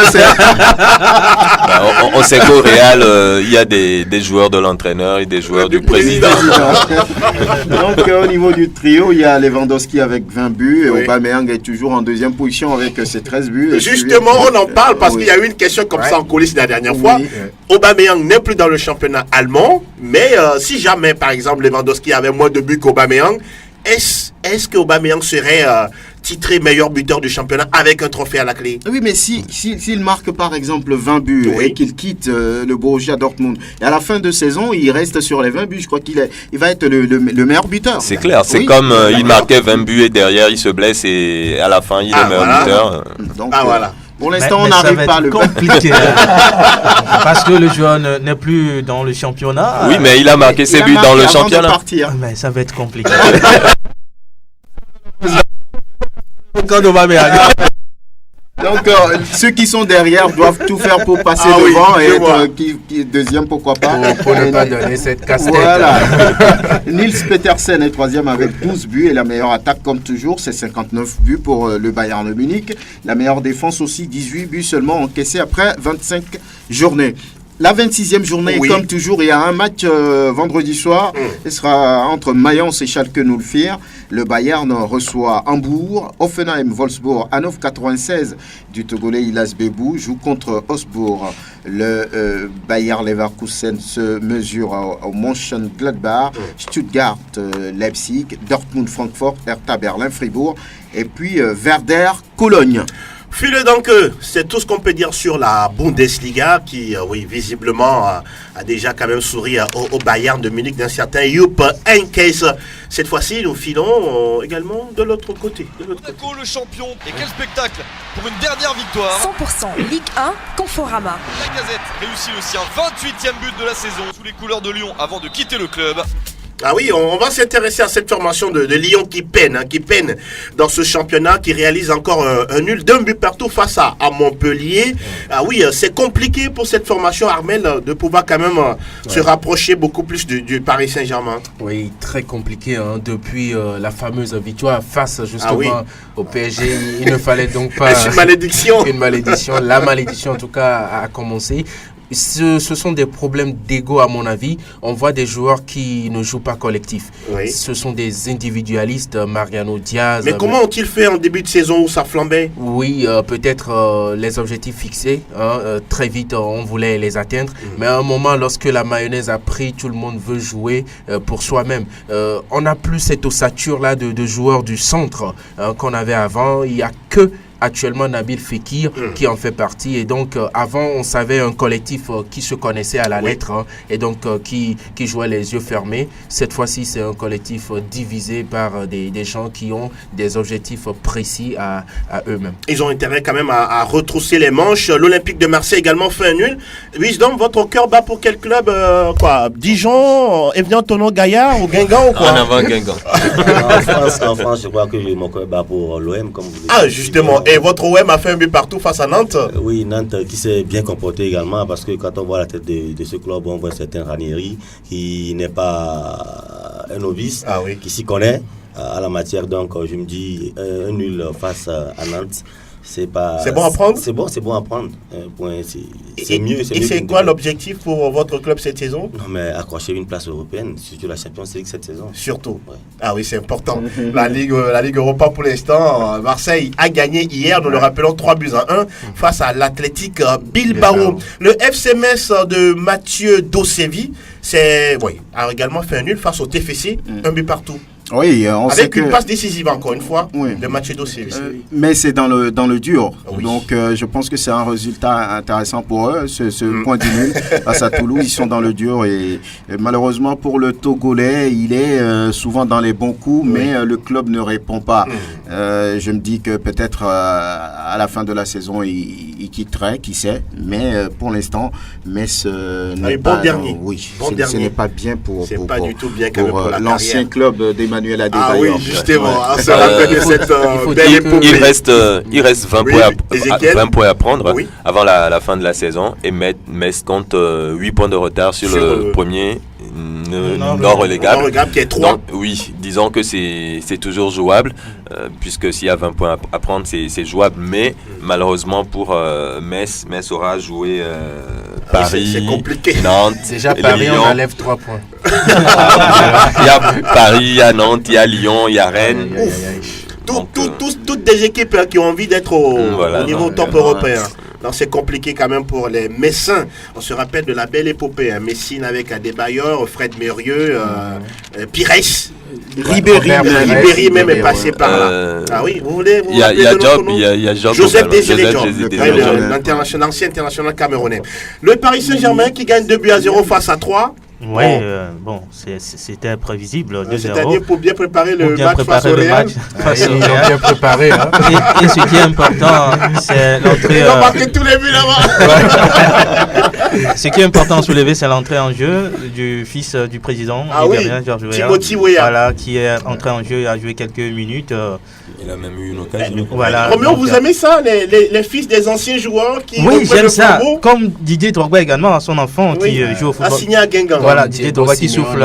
On sait qu'au Real, il y a des joueurs de l'entraîneur et des joueurs du président. Donc, au niveau du trio, il y a Lewandowski avec 20 buts et Aubameyang est toujours en deuxième position avec ses 13 buts. Justement, on en parle parce qu'il y a eu une question comme ça en coulisses la dernière fois. Aubameyang n'est plus dans le championnat allemand, mais si jamais, par exemple, Lewandowski avait moins de buts qu'Aubameyang, est-ce que Aubameyang serait titré meilleur buteur du championnat avec un trophée à la clé? Oui, mais s'il marque par exemple 20 buts et qu'il quitte le Borussia Dortmund, et à la fin de saison, il reste sur les 20 buts, je crois qu'il va être le meilleur buteur. C'est clair, c'est comme il marquait 20 buts et derrière il se blesse et à la fin il est meilleur buteur. Donc, voilà. Pour l'instant, on n'arrive pas à le compliqué. Parce que le joueur n'est plus dans le championnat. Oui, mais il a marqué ses buts dans le championnat. Mais ça va être compliqué. Donc, ceux qui sont derrière doivent tout faire pour passer devant et être deuxième, pourquoi pas. Pour ne pas donner cette casse-tête. Voilà. Nils Petersen est troisième avec 12 buts et la meilleure attaque, comme toujours, c'est 59 buts pour le Bayern de Munich. La meilleure défense aussi, 18 buts seulement encaissés après 25 journées. La 26e journée, comme toujours, il y a un match vendredi soir. Ce sera entre Mayence et Schalke 04. Le Bayern reçoit Hambourg. Offenheim-Wolfsburg à 9,96 du Togolais Ilas Bebou joue contre Augsbourg. Le Bayer Leverkusen se mesure au Mönchengladbach. Stuttgart, Leipzig. Dortmund, Francfort. Hertha Berlin, Fribourg. Et puis Werder, Cologne. File donc, c'est tout ce qu'on peut dire sur la Bundesliga qui, visiblement, a déjà quand même souri au Bayern de Munich d'un certain Jupp Heynckes. Cette fois-ci, nous filons également de l'autre côté. Monaco, le champion. Et quel spectacle pour une dernière victoire. 100% Ligue 1, Conforama. La Gazette réussit le sien, 28e but de la saison, sous les couleurs de Lyon avant de quitter le club. Ah oui, on va s'intéresser à cette formation de Lyon qui peine dans ce championnat, qui réalise encore un nul d'un but partout face à Montpellier. Ah oui, c'est compliqué pour cette formation, Armel, de pouvoir quand même se rapprocher beaucoup plus du Paris Saint-Germain. Oui, très compliqué depuis la fameuse victoire face justement au PSG. Il ne fallait donc pas... Est-ce une malédiction? Une malédiction, la malédiction en tout cas a commencé. Ce sont des problèmes d'ego à mon avis. On voit des joueurs qui ne jouent pas collectif. Ce sont des individualistes, Mariano Diaz. Mais comment ont-ils fait en début de saison où ça flambait? Oui, peut-être les objectifs fixés. Très vite, on voulait les atteindre. Mais à un moment, lorsque la mayonnaise a pris, tout le monde veut jouer pour soi-même. On n'a plus cette ossature-là de joueurs du centre qu'on avait avant. Il n'y a que... actuellement Nabil Fekir qui en fait partie et donc avant on savait un collectif qui se connaissait à la lettre et donc qui jouait les yeux fermés. Cette fois-ci c'est un collectif divisé par des gens qui ont des objectifs précis à eux-mêmes. Ils ont intérêt quand même à retrousser les manches. L'Olympique de Marseille également fait un nul. Wisdom, votre cœur bat pour quel club? Dijon, Evian, Tonon, Gaillard ou Guingamp ou quoi? En avant Guingamp. En France, je crois que mon cœur bat pour l'OM comme vous le dites. Ah justement, Et votre OM a fait un but partout face à Nantes. Oui, Nantes qui s'est bien comporté également, parce que quand on voit la tête de ce club, on voit un certain Ranieri qui n'est pas un novice, qui s'y connaît à la matière. Donc je me dis un nul face à Nantes. C'est bon à prendre. C'est bon à prendre. C'est mieux. Et c'est quoi l'objectif pour votre club cette saison? Non, mais accrocher une place européenne, surtout la Champions League cette saison. Surtout. Ouais. Ah oui, c'est important. La Ligue Europa pour l'instant, Marseille a gagné hier, nous le rappelons, 3-1 face à l'Athletic Bilbao. Le FC Metz de Mathieu Dosevi a également fait un nul face au TFC, un but partout. Oui, on avec sait que... une passe décisive encore une fois de Mathieu Dosevi. Mais c'est dans le dur. Oui. Donc je pense que c'est un résultat intéressant pour eux, ce point du nul face à Toulouse. Ils sont dans le dur et malheureusement pour le Togolais, il est souvent dans les bons coups, mais le club ne répond pas. Je me dis que peut-être à la fin de la saison, il quitterait, qui sait. Mais pour l'instant, Metz n'est pas... dernier. Oui, ce n'est pas bien pour du tout bien pour l'ancien club d'Emmanuel Adebayor. Ah oui, justement. On se rappelle de cette belle épopée. Il reste 20 points à prendre avant la fin de la saison. Et Metz compte 8 points de retard sur le premier non relégable. Qui est 3. Donc, oui, disons que c'est toujours jouable, puisque s'il y a 20 points à prendre, c'est jouable. Mais malheureusement pour Metz aura joué Paris, c'est compliqué. Nantes. Déjà Paris, Lyon. On enlève 3 points. Il y a Paris, il y a Nantes, il y a Lyon, il y a Rennes. Toutes des équipes qui ont envie d'être au niveau top européen. Donc c'est compliqué quand même pour les Messins. On se rappelle de la belle épopée. Messine avec Adebayor, Fred Mérieux, Pires. Ribéry même est passé par là. Ah oui, vous voulez il y a Job, il y a Joseph Désiré Job, l'ancien international camerounais. Le Paris Saint-Germain qui gagne 2-0 face à 3. Oui, c'était prévisible. C'est-à-dire pour bien préparer le match face au Real. Ils ont bien préparé. Hein. Et ce qui est important, c'est l'entrée. Ils ont marqué tous les buts là-bas. Ce qui est important à soulever, c'est l'entrée en jeu du fils du président, Georges Weah. Timothy Weah. Voilà, qui est entré en jeu, a joué quelques minutes. Il a même eu une occasion. Roméo, vous aimez ça, les fils des anciens joueurs qui oui, j'aime ça. Comme Didier Drogba également, son enfant qui joue au football. Assigné à Guingamp. Voilà, Didier Drogba qui souffle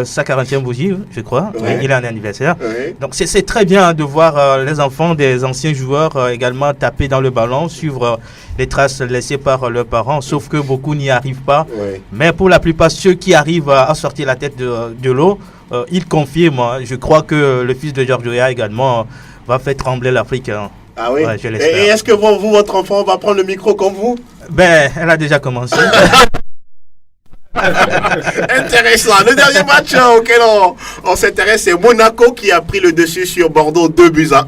sa 40e bougie, je crois. Oui. Il a un anniversaire. Oui. Donc c'est très bien de voir les enfants des anciens joueurs également taper dans le ballon, suivre les traces laissées par leurs parents, sauf que beaucoup n'y arrivent pas. Oui. Mais pour la plupart, ceux qui arrivent à sortir la tête de l'eau, ils confirment. Je crois que le fils de Georges Weah également va faire trembler l'Afrique. Ah oui. Ouais, et est-ce que votre enfant va prendre le micro comme vous? Ben, elle a déjà commencé. Intéressant. Le dernier match auquel on s'intéresse, c'est Monaco qui a pris le dessus sur Bordeaux 2-1.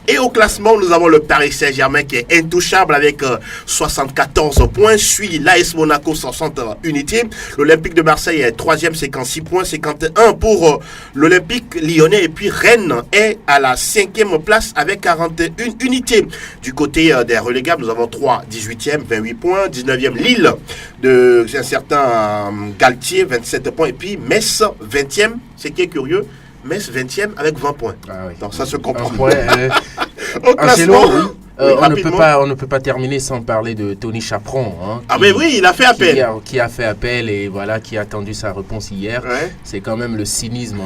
Et au classement, nous avons le Paris Saint-Germain qui est intouchable avec 74 points. Suit l'AS Monaco 60 unités. L'Olympique de Marseille est 3e, 56 points, 51 pour l'Olympique lyonnais. Et puis Rennes est à la 5e place avec 41 unités. Du côté des relégables, nous avons 3, 18e, 28 points. 19e, Lille de un certain Galtier, 27 points. Et puis Metz, 20e. C'est qui est curieux. Metz 20e avec 20 points. Ah oui. Donc ça se comprend. Au classement, on ne peut pas terminer sans parler de Tony Chaperon. Mais oui, il a fait appel. Qui a fait appel et voilà, qui a attendu sa réponse hier. Ouais. C'est quand même le cynisme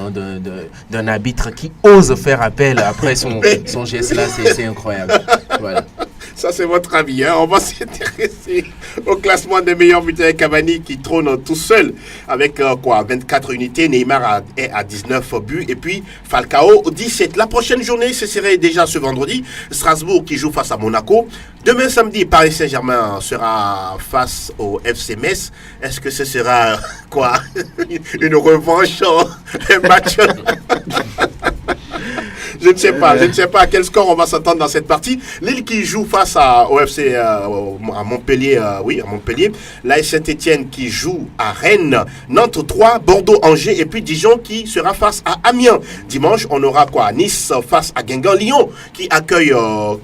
d'un arbitre qui ose faire appel après son geste là, c'est incroyable. Voilà. Ça, c'est votre avis. On va s'intéresser au classement des meilleurs buteurs. Cavani qui trône tout seul avec 24 unités. Neymar est à 19 buts. Et puis Falcao, 17. La prochaine journée, ce serait déjà ce vendredi. Strasbourg qui joue face à Monaco. Demain samedi, Paris Saint-Germain sera face au FC Metz. Est-ce que ce sera une revanche, un match? Je ne sais pas à quel score on va s'attendre dans cette partie. Lille qui joue face au FC à Montpellier, à Montpellier. L'AS Saint-Etienne qui joue à Rennes. Nantes 3, Bordeaux, Angers et puis Dijon qui sera face à Amiens. Dimanche, on aura Nice face à Guingamp. Lyon qui accueille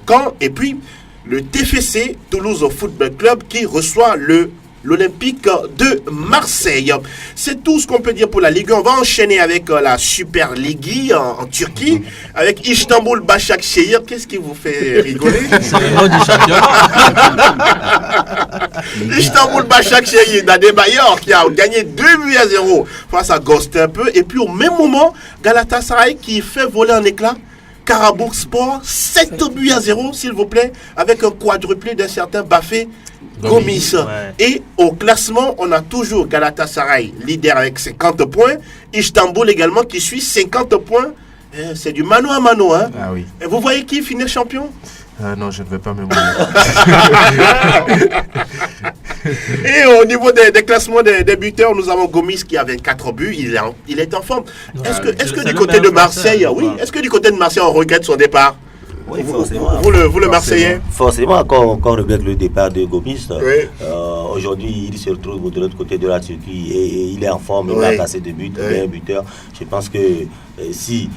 Caen et puis le TFC, Toulouse Football Club qui reçoit le l'Olympique de Marseille. C'est tout ce qu'on peut dire pour la Ligue 1. On va enchaîner avec la Super Ligue en Turquie, avec Istanbul Başakşehir. Qu'est-ce qui vous fait rigoler? C'est le nom du champion. Istanbul Başakşehir d'Adebayor qui a gagné 2-0 face à Göztepe. Et puis au même moment, Galatasaray qui fait voler en éclats Karabükspor 7-0 s'il vous plaît, avec un quadruplé d'un certain Bafé Gomis. Ouais. Et au classement, on a toujours Galatasaray leader avec 50 points, Istanbul également qui suit 50 points. C'est du mano à mano, hein. Ah oui. Et vous voyez qui finit champion? Non, je ne vais pas me mouiller. Et au niveau des classements des buteurs, nous avons Gomis qui a 24 buts, il est en forme. Est-ce que du côté de Marseille, est-ce que du côté de Marseille, on regrette son départ? Oui, forcément. Vous le Marseillais? Forcément, quand on regrette le départ de Gomis, oui. Aujourd'hui, il se retrouve de l'autre côté de la Turquie et il est en forme, il a passé de buts, il est un buteur. Je pense que si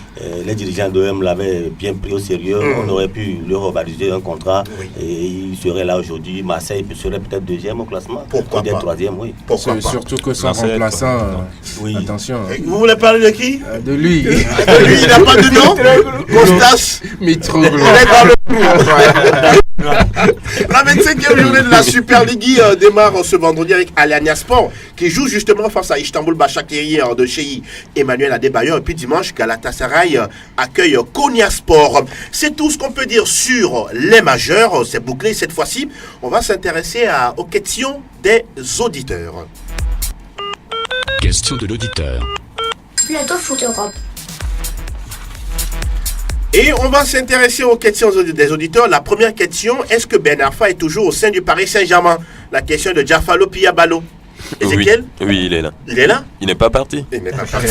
les dirigeants de l'OM l'avaient bien pris au sérieux, on aurait pu leur revalider un contrat et il serait là aujourd'hui. Marseille serait peut-être deuxième au classement, peut-être troisième, oui. Surtout que son remplaçant, oui. Attention. Vous voulez parler de qui? De lui. De lui, il n'a pas de nom? Costas Mitroglou. La 25e journée de la Super Ligue démarre ce vendredi avec Alanyaspor qui joue justement face à Istanbul Başakşehir de chez Emmanuel Adebayor. Et puis dimanche, Galatasaray accueille Konyaspor. C'est tout ce qu'on peut dire sur les majeurs. C'est bouclé cette fois-ci. On va s'intéresser aux questions des auditeurs. Question de l'auditeur. Plateau Foot Europe. Et on va s'intéresser aux questions des auditeurs. La première question, est-ce que Ben Arfa est toujours au sein du Paris Saint-Germain? La question de Diafalo Piabalo. Ezekiel? Oui, il est là. Il est là? Il n'est pas parti. Il n'est pas parti.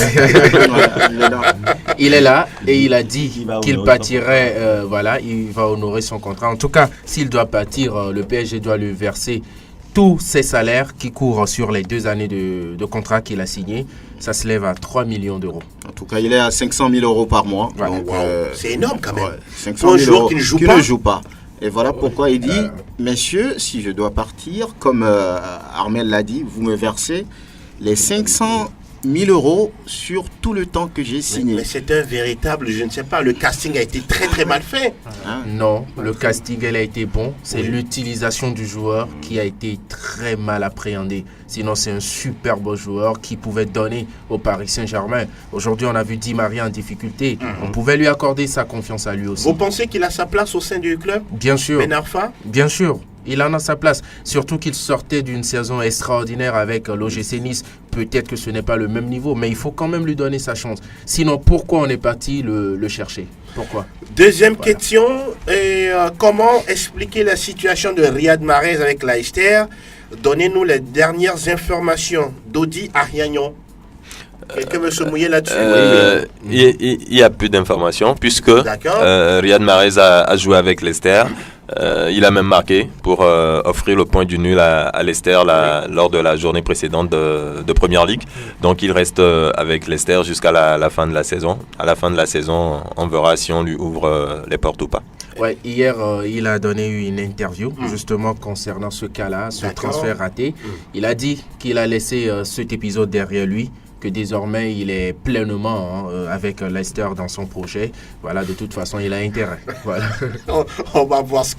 Il est là et il a dit qu'il partirait, il va honorer son contrat. En tout cas, s'il doit partir, le PSG doit lui verser tous ses salaires qui courent sur les 2 années de contrat qu'il a signé. Ça se lève à 3 millions d'euros. En tout cas, il est à 500 000 euros par mois. Ouais. Donc, c'est énorme quand même. 500 000 euros qui ne joue pas. Et voilà pourquoi il dit, messieurs, si je dois partir, comme Armel l'a dit, vous me versez les 500 1000 euros sur tout le temps que j'ai signé. Mais c'est un véritable, je ne sais pas, le casting a été très très mal fait. Hein? Non, le casting elle a été bon. C'est l'utilisation du joueur qui a été très mal appréhendée. Sinon, c'est un super beau joueur qui pouvait donner au Paris Saint-Germain. Aujourd'hui, on a vu Di Maria en difficulté. On pouvait lui accorder sa confiance à lui aussi. Vous pensez qu'il a sa place au sein du club? Bien sûr. Ben Arfa? Bien sûr. Il en a sa place. Surtout qu'il sortait d'une saison extraordinaire avec l'OGC Nice. Peut-être que ce n'est pas le même niveau, mais il faut quand même lui donner sa chance. Sinon, pourquoi on est parti le chercher? Pourquoi? Deuxième question. Comment expliquer la situation de Riyad Mahrez avec Leicester? Donnez-nous les dernières informations d'Odi Ariagnon. Quelqu'un veut se mouiller là-dessus? Il y a plus d'informations puisque Riyad Mahrez a joué avec Leicester. Il a même marqué pour offrir le point du nul à Leicester lors de la journée précédente de Première Ligue. Donc il reste avec Leicester jusqu'à la fin de la saison. À la fin de la saison, on verra si on lui ouvre les portes ou pas. Ouais, hier, il a donné une interview justement concernant ce cas-là, ce transfert raté. Il a dit qu'il a laissé cet épisode derrière lui, que désormais il est pleinement avec Leicester dans son projet. Voilà, de toute façon, il a intérêt. Voilà. On va voir ce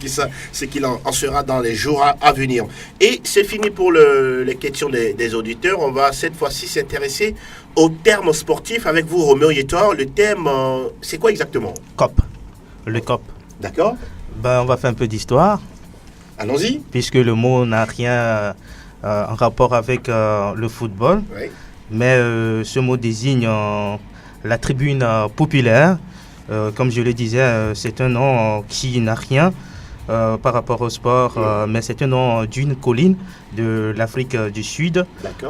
qu'il en sera dans les jours à venir. Et c'est fini pour les questions des auditeurs. On va cette fois-ci s'intéresser aux termes sportifs avec vous, Roméo Yetor. Le thème, c'est quoi exactement? COP. Le COP. D'accord. On va faire un peu d'histoire. Allons-y. Puisque le mot n'a rien en rapport avec le football. Oui. Mais ce mot désigne la tribune populaire. Comme je le disais, c'est un nom qui n'a rien par rapport au sport, mais c'est un nom d'une colline de l'Afrique du Sud.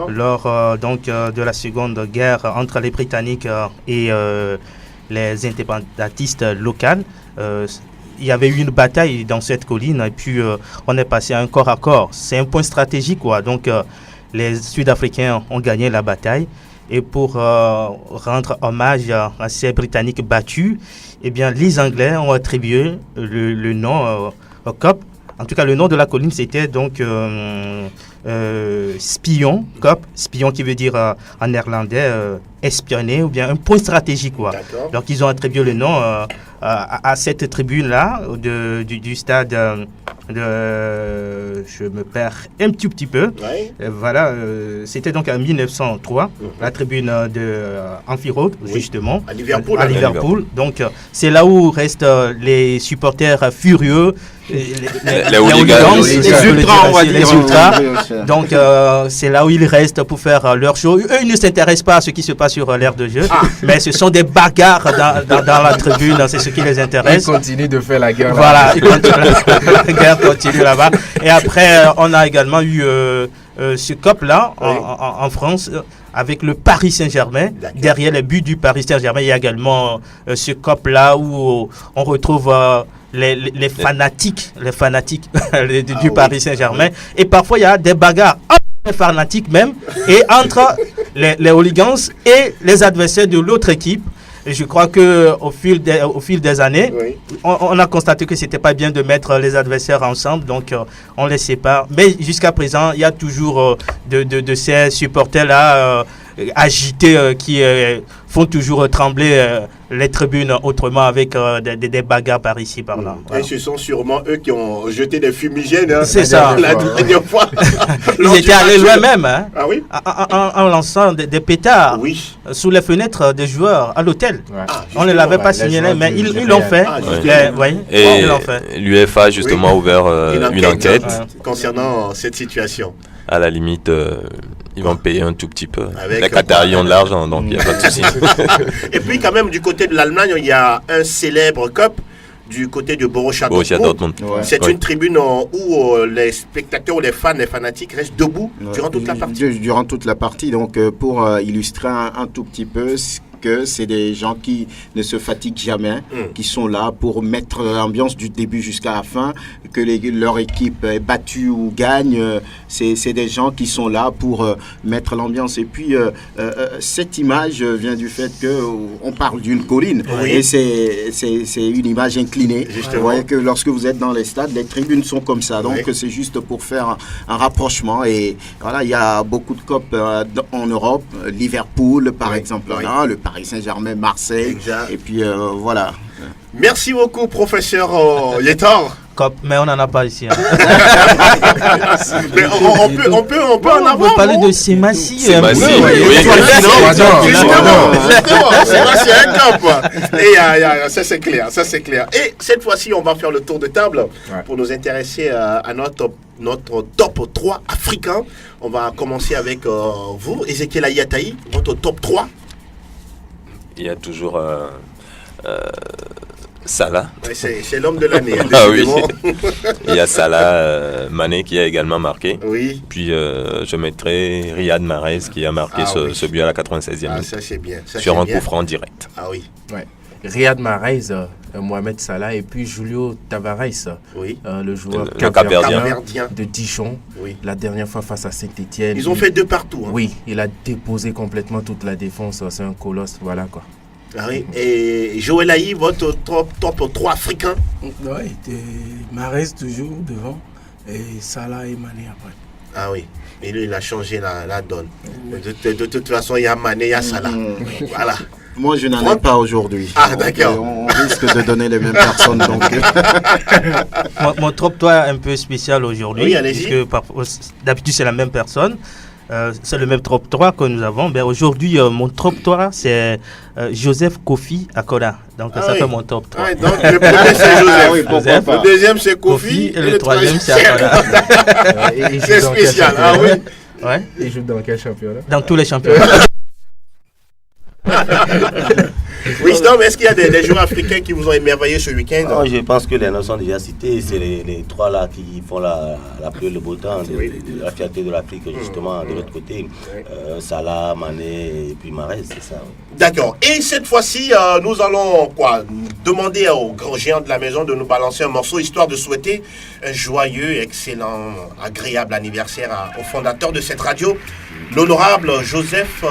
Lors de la Seconde Guerre entre les Britanniques et les indépendantistes locaux. Il y avait eu une bataille dans cette colline et puis on est passé à un corps à corps. C'est un point stratégique, quoi. Donc, les Sud-Africains ont gagné la bataille et pour rendre hommage à ces Britanniques battus, eh bien, les Anglais ont attribué le nom au COP. En tout cas, le nom de la colline, c'était donc spion, COP, spion qui veut dire en néerlandais espionner, ou bien un point stratégique, quoi. Donc ils ont attribué le nom à cette tribune-là du stade je me perds un tout petit peu. Voilà, c'était donc en 1903, la tribune de Anfield Road, justement, à Liverpool. Donc c'est là où restent les supporters furieux, les hooligans, les ultras. Donc c'est là où ils restent pour faire leur show. Eux, ils ne s'intéressent pas à ce qui se passe sur l'aire de jeu, mais ce sont des bagarres dans la tribune, c'est ce qui les intéresse. Ils continuent de faire la guerre. Voilà, la guerre continue là-bas. Et après, on a également eu ce COP-là en France, avec le Paris Saint-Germain. Derrière les buts du Paris Saint-Germain, il y a également ce COP-là où on retrouve les fanatiques du Paris Saint-Germain. Et parfois, il y a des bagarres entre les fanatiques même et entre les hooligans et les adversaires de l'autre équipe. Et je crois qu'au fil des années, on a constaté que ce n'était pas bien de mettre les adversaires ensemble, donc on les sépare. Mais jusqu'à présent, il y a toujours de ces supporters-là agités qui font toujours trembler les tribunes autrement avec des bagarres par ici, par là. Voilà. Et ce sont sûrement eux qui ont jeté des fumigènes. C'est ça. La dernière fois. Ils étaient allés loin même. Hein, ah oui? En lançant des pétards sous les fenêtres des joueurs à l'hôtel. On ne l'avait pas signalé, mais ils l'ont fait. Et l'UEFA justement a ouvert une enquête concernant cette situation. À la limite, ils vont payer un tout petit peu. Les Qataris ont de l'argent, donc il n'y a pas de souci. Et puis quand même, du côté de l'Allemagne, il y a un célèbre COP du côté de Borussia Dortmund. C'est une tribune où les spectateurs ou les fans, les fanatiques restent debout durant toute la partie. Durant toute la partie, donc pour illustrer un tout petit peu, que c'est des gens qui ne se fatiguent jamais, qui sont là pour mettre l'ambiance du début jusqu'à la fin, que leur équipe est battue ou gagne, c'est des gens qui sont là pour mettre l'ambiance. Et puis cette image vient du fait qu'on parle d'une colline, et c'est une image inclinée. Vous voyez que lorsque vous êtes dans les stades, les tribunes sont comme ça, donc c'est juste pour faire un rapprochement. Et voilà, il y a beaucoup de COP en Europe, Liverpool par exemple, le Paris Saint-Germain, Marseille, et puis voilà. Merci beaucoup, professeur Yetor. Mais on n'en a pas ici. Hein. Mais on peut en avoir. On peut parler de Sémassi. Sémassi, c'est un COP. Et ça c'est clair. Et cette fois-ci, on va faire le tour de table pour nous intéresser à notre top 3 africain. On va commencer avec vous, Ezekiel Ayataï, votre top 3. Il y a toujours Salah. C'est l'homme de l'année. Ah oui. Il y a Salah, Mané qui a également marqué. Oui. Puis je mettrai Riyad Mahrez qui a marqué ce but à la 96e. Ah, ça c'est bien. Sur un coup franc direct. Ah oui. Ouais. Riyad Mahrez, Mohamed Salah et puis Julio Tavares, le joueur capverdien de Dijon, la dernière fois face à Saint-Etienne. Ils ont fait 2 partout. Hein. Oui, il a déposé complètement toute la défense, c'est un colosse, voilà quoi. Ah oui. Et Joël Aïe, votre top 3 africain? Oui, Mahrez toujours devant et Salah et Mané après. Ah oui, et lui il a changé la donne. De toute façon, il y a Mané, il y a Salah. Voilà. Moi, je n'en ai pas aujourd'hui. Ah, d'accord. On risque de donner les mêmes personnes. Donc. Mon top 3 est un peu spécial aujourd'hui. Oui, allez-y. D'habitude, c'est la même personne. C'est le même top 3 que nous avons. Mais aujourd'hui, mon top 3, c'est Joseph Kofi Akola. Donc, ça fait mon top 3. Donc, le premier, c'est Joseph. Le deuxième, c'est Kofi. Et le troisième, c'est Akola. C'est spécial. Ah oui. Ouais. Il joue dans quel championnat? Dans tous les championnats. Wisdom, est-ce qu'il y a des joueurs africains qui vous ont émerveillé ce week-end? Je pense que les noms sont déjà cités. C'est les 3 là qui font la pluie, le beau temps, de la fierté de l'Afrique, justement, de l'autre côté. Salah, Mané et puis Mahrez, c'est ça. D'accord. Et cette fois-ci, nous allons demander aux grands géants de la maison de nous balancer un morceau, histoire de souhaiter un joyeux, excellent, agréable anniversaire au fondateur de cette radio, l'honorable Joseph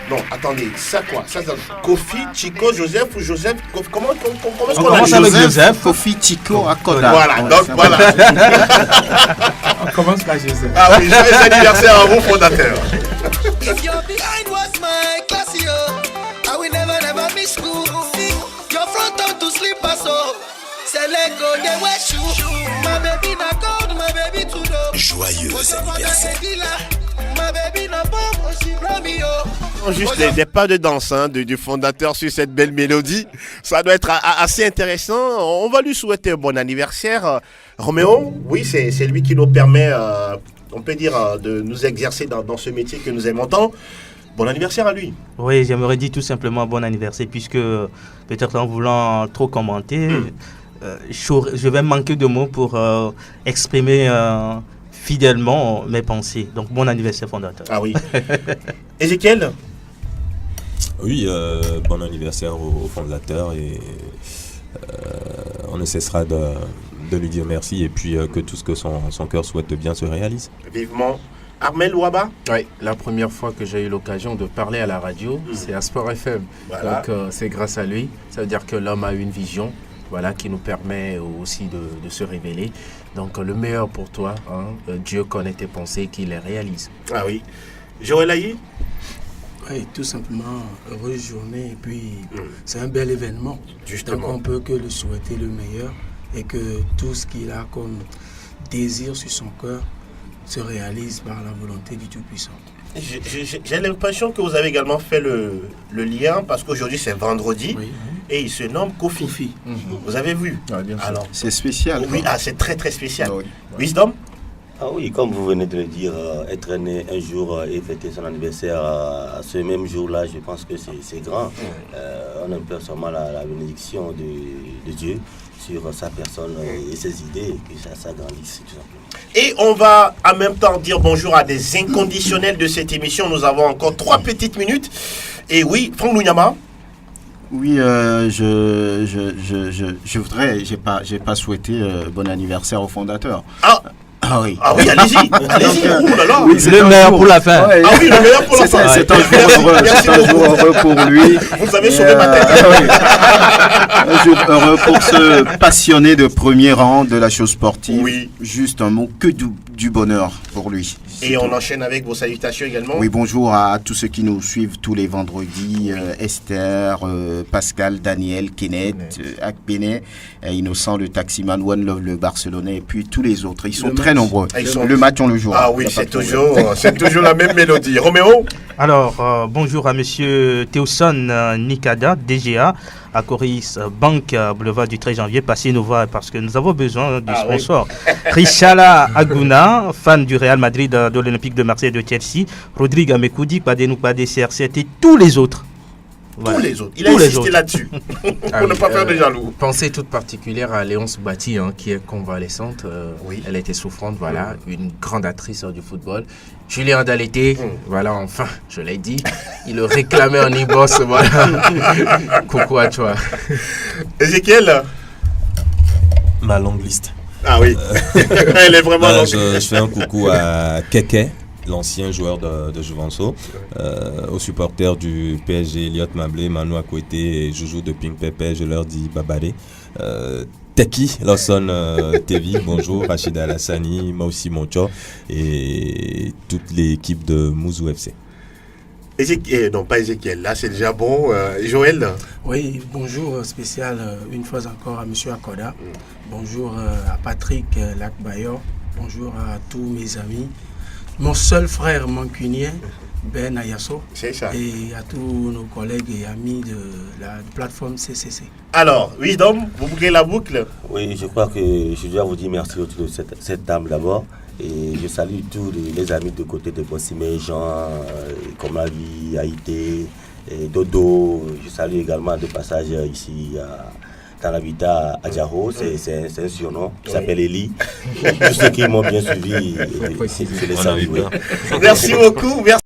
Non, attendez, ça quoi? Ça, Kofi, Chico, Joseph ou Joseph? Comment est-ce On qu'on a commence dit avec Joseph. Kofi, Chico, Akoda. Voilà, donc voilà. On commence par Joseph. Ah oui, joyeux anniversaire à vous, fondateur. If your behind was my class, yo, I will never miss school. Your front on to sleep, so say let go, they wear shoe. My baby na gold, my baby to do. Joyeux anniversaire. My baby na bomb, she blow me, yo. Juste des pas de danse du fondateur sur cette belle mélodie. Ça doit être assez intéressant. On va lui souhaiter un bon anniversaire. Roméo, oui, c'est lui qui nous permet, on peut dire, de nous exercer dans ce métier que nous aimons tant. Bon anniversaire à lui. Oui, j'aimerais dire tout simplement bon anniversaire, puisque peut-être en voulant trop commenter, je vais manquer de mots pour exprimer fidèlement mes pensées. Donc bon anniversaire fondateur. Ah oui. Ézéchiel? Oui, bon anniversaire au fondateur et on ne cessera de lui dire merci et puis que tout ce que son cœur souhaite bien se réalise. Vivement. Armel Ouaba? Oui, la première fois que j'ai eu l'occasion de parler à la radio, c'est à Sport FM. Voilà. Donc c'est grâce à lui. Ça veut dire que l'homme a une vision, voilà, qui nous permet aussi de se révéler. Donc le meilleur pour toi, Dieu connaît tes pensées, qu'il les réalise. Ah oui. Joël Aïe? Oui, tout simplement, heureuse journée. Et puis, c'est un bel événement. Justement. Donc, on peut que lui souhaiter le meilleur et que tout ce qu'il a comme désir sur son cœur se réalise par la volonté du Tout-Puissant. J'ai l'impression que vous avez également fait le lien parce qu'aujourd'hui c'est vendredi et il se nomme Kofi. Vous avez vu? Bien sûr. Alors, c'est spécial. Oui, c'est très très spécial. Oui. Wisdom? Ah oui, comme vous venez de le dire, être né un jour et fêter son anniversaire à ce même jour-là, je pense que c'est grand. On implore seulement la bénédiction de Dieu sur sa personne et ses idées, et que ça grandisse tout simplement. Et on va en même temps dire bonjour à des inconditionnels de cette émission. Nous avons encore 3 petites minutes. Et oui, Franck Nouyama. Oui, je voudrais, j'ai pas souhaité bon anniversaire au fondateur. Ah oui. Ah oui, allez-y. Oh là là. Oui, le meilleur pour la fin. Ouais. Ah oui, le meilleur pour la fin. C'est un jour heureux. C'est un jour heureux pour lui. Vous avez sauvé ma tête. Un jour heureux pour ce passionné de premier rang de la chose sportive. Oui. Juste un mot, que du bonheur pour lui. Et on enchaîne avec vos salutations également. Oui, bonjour à tous ceux qui nous suivent tous les vendredis. Esther, Pascal, Daniel, Kenneth, Akbene, Innocent, le taximan, One Love, le Barcelonais, et puis tous les autres. Ils sont très nombreux. Le match, on le joue. Ah oui, c'est toujours la même mélodie. Roméo? Alors, bonjour à monsieur Théoson Nikada, DGA, à Coris Banque, boulevard du 13 janvier. Passez nous voir parce que nous avons besoin du sponsor. Oui. Richala Aguna, fan du Real Madrid, de l'Olympique de Marseille, de Chelsea. Rodrigue Amekoudi, Padé CR7 et tous les autres. Voilà. Tous les autres. Il a insisté là-dessus. Pour ne pas faire de jaloux. Pensée toute particulière à Léonce Bati, qui est convalescente. Elle était souffrante, voilà, une grande actrice du football. Julien Dalété, voilà, enfin, je l'ai dit. Il le réclamait en e-boss, voilà. Coucou à toi. Ézéchiel? Ma longue liste. Ah oui. Elle est vraiment longue. Je fais un coucou à Keke, l'ancien joueur de Juventus, aux supporters du PSG, Elliot Mablé, Manu Akwete et Joujou de Pink Pepe, je leur dis babare. Teki, Lawson Tevi, bonjour, Rachida Alassani, Maussi Moncho et toute l'équipe de Mouzou FC. Non, pas Ézéchiel, là c'est déjà bon. Joël? Oui, bonjour spécial une fois encore à M. Akoda. Bonjour à Patrick Lacbayor. Bonjour à tous mes amis. Mon seul frère mancunien, Ben Ayasso. C'est ça. Et à tous nos collègues et amis de la plateforme CCC. Alors, Wisdom, vous bouclez la boucle? Oui, je crois que je dois vous dire merci autour de cette dame d'abord. Et je salue tous les amis de côté de Bossimé, Jean, comme la vie, Haïté, et Dodo. Je salue également de passage ici dans l'habitat à Djaro, c'est un surnom qui s'appelle Eli. Tous ceux qui m'ont bien suivi, je les salue. Merci beaucoup. Merci.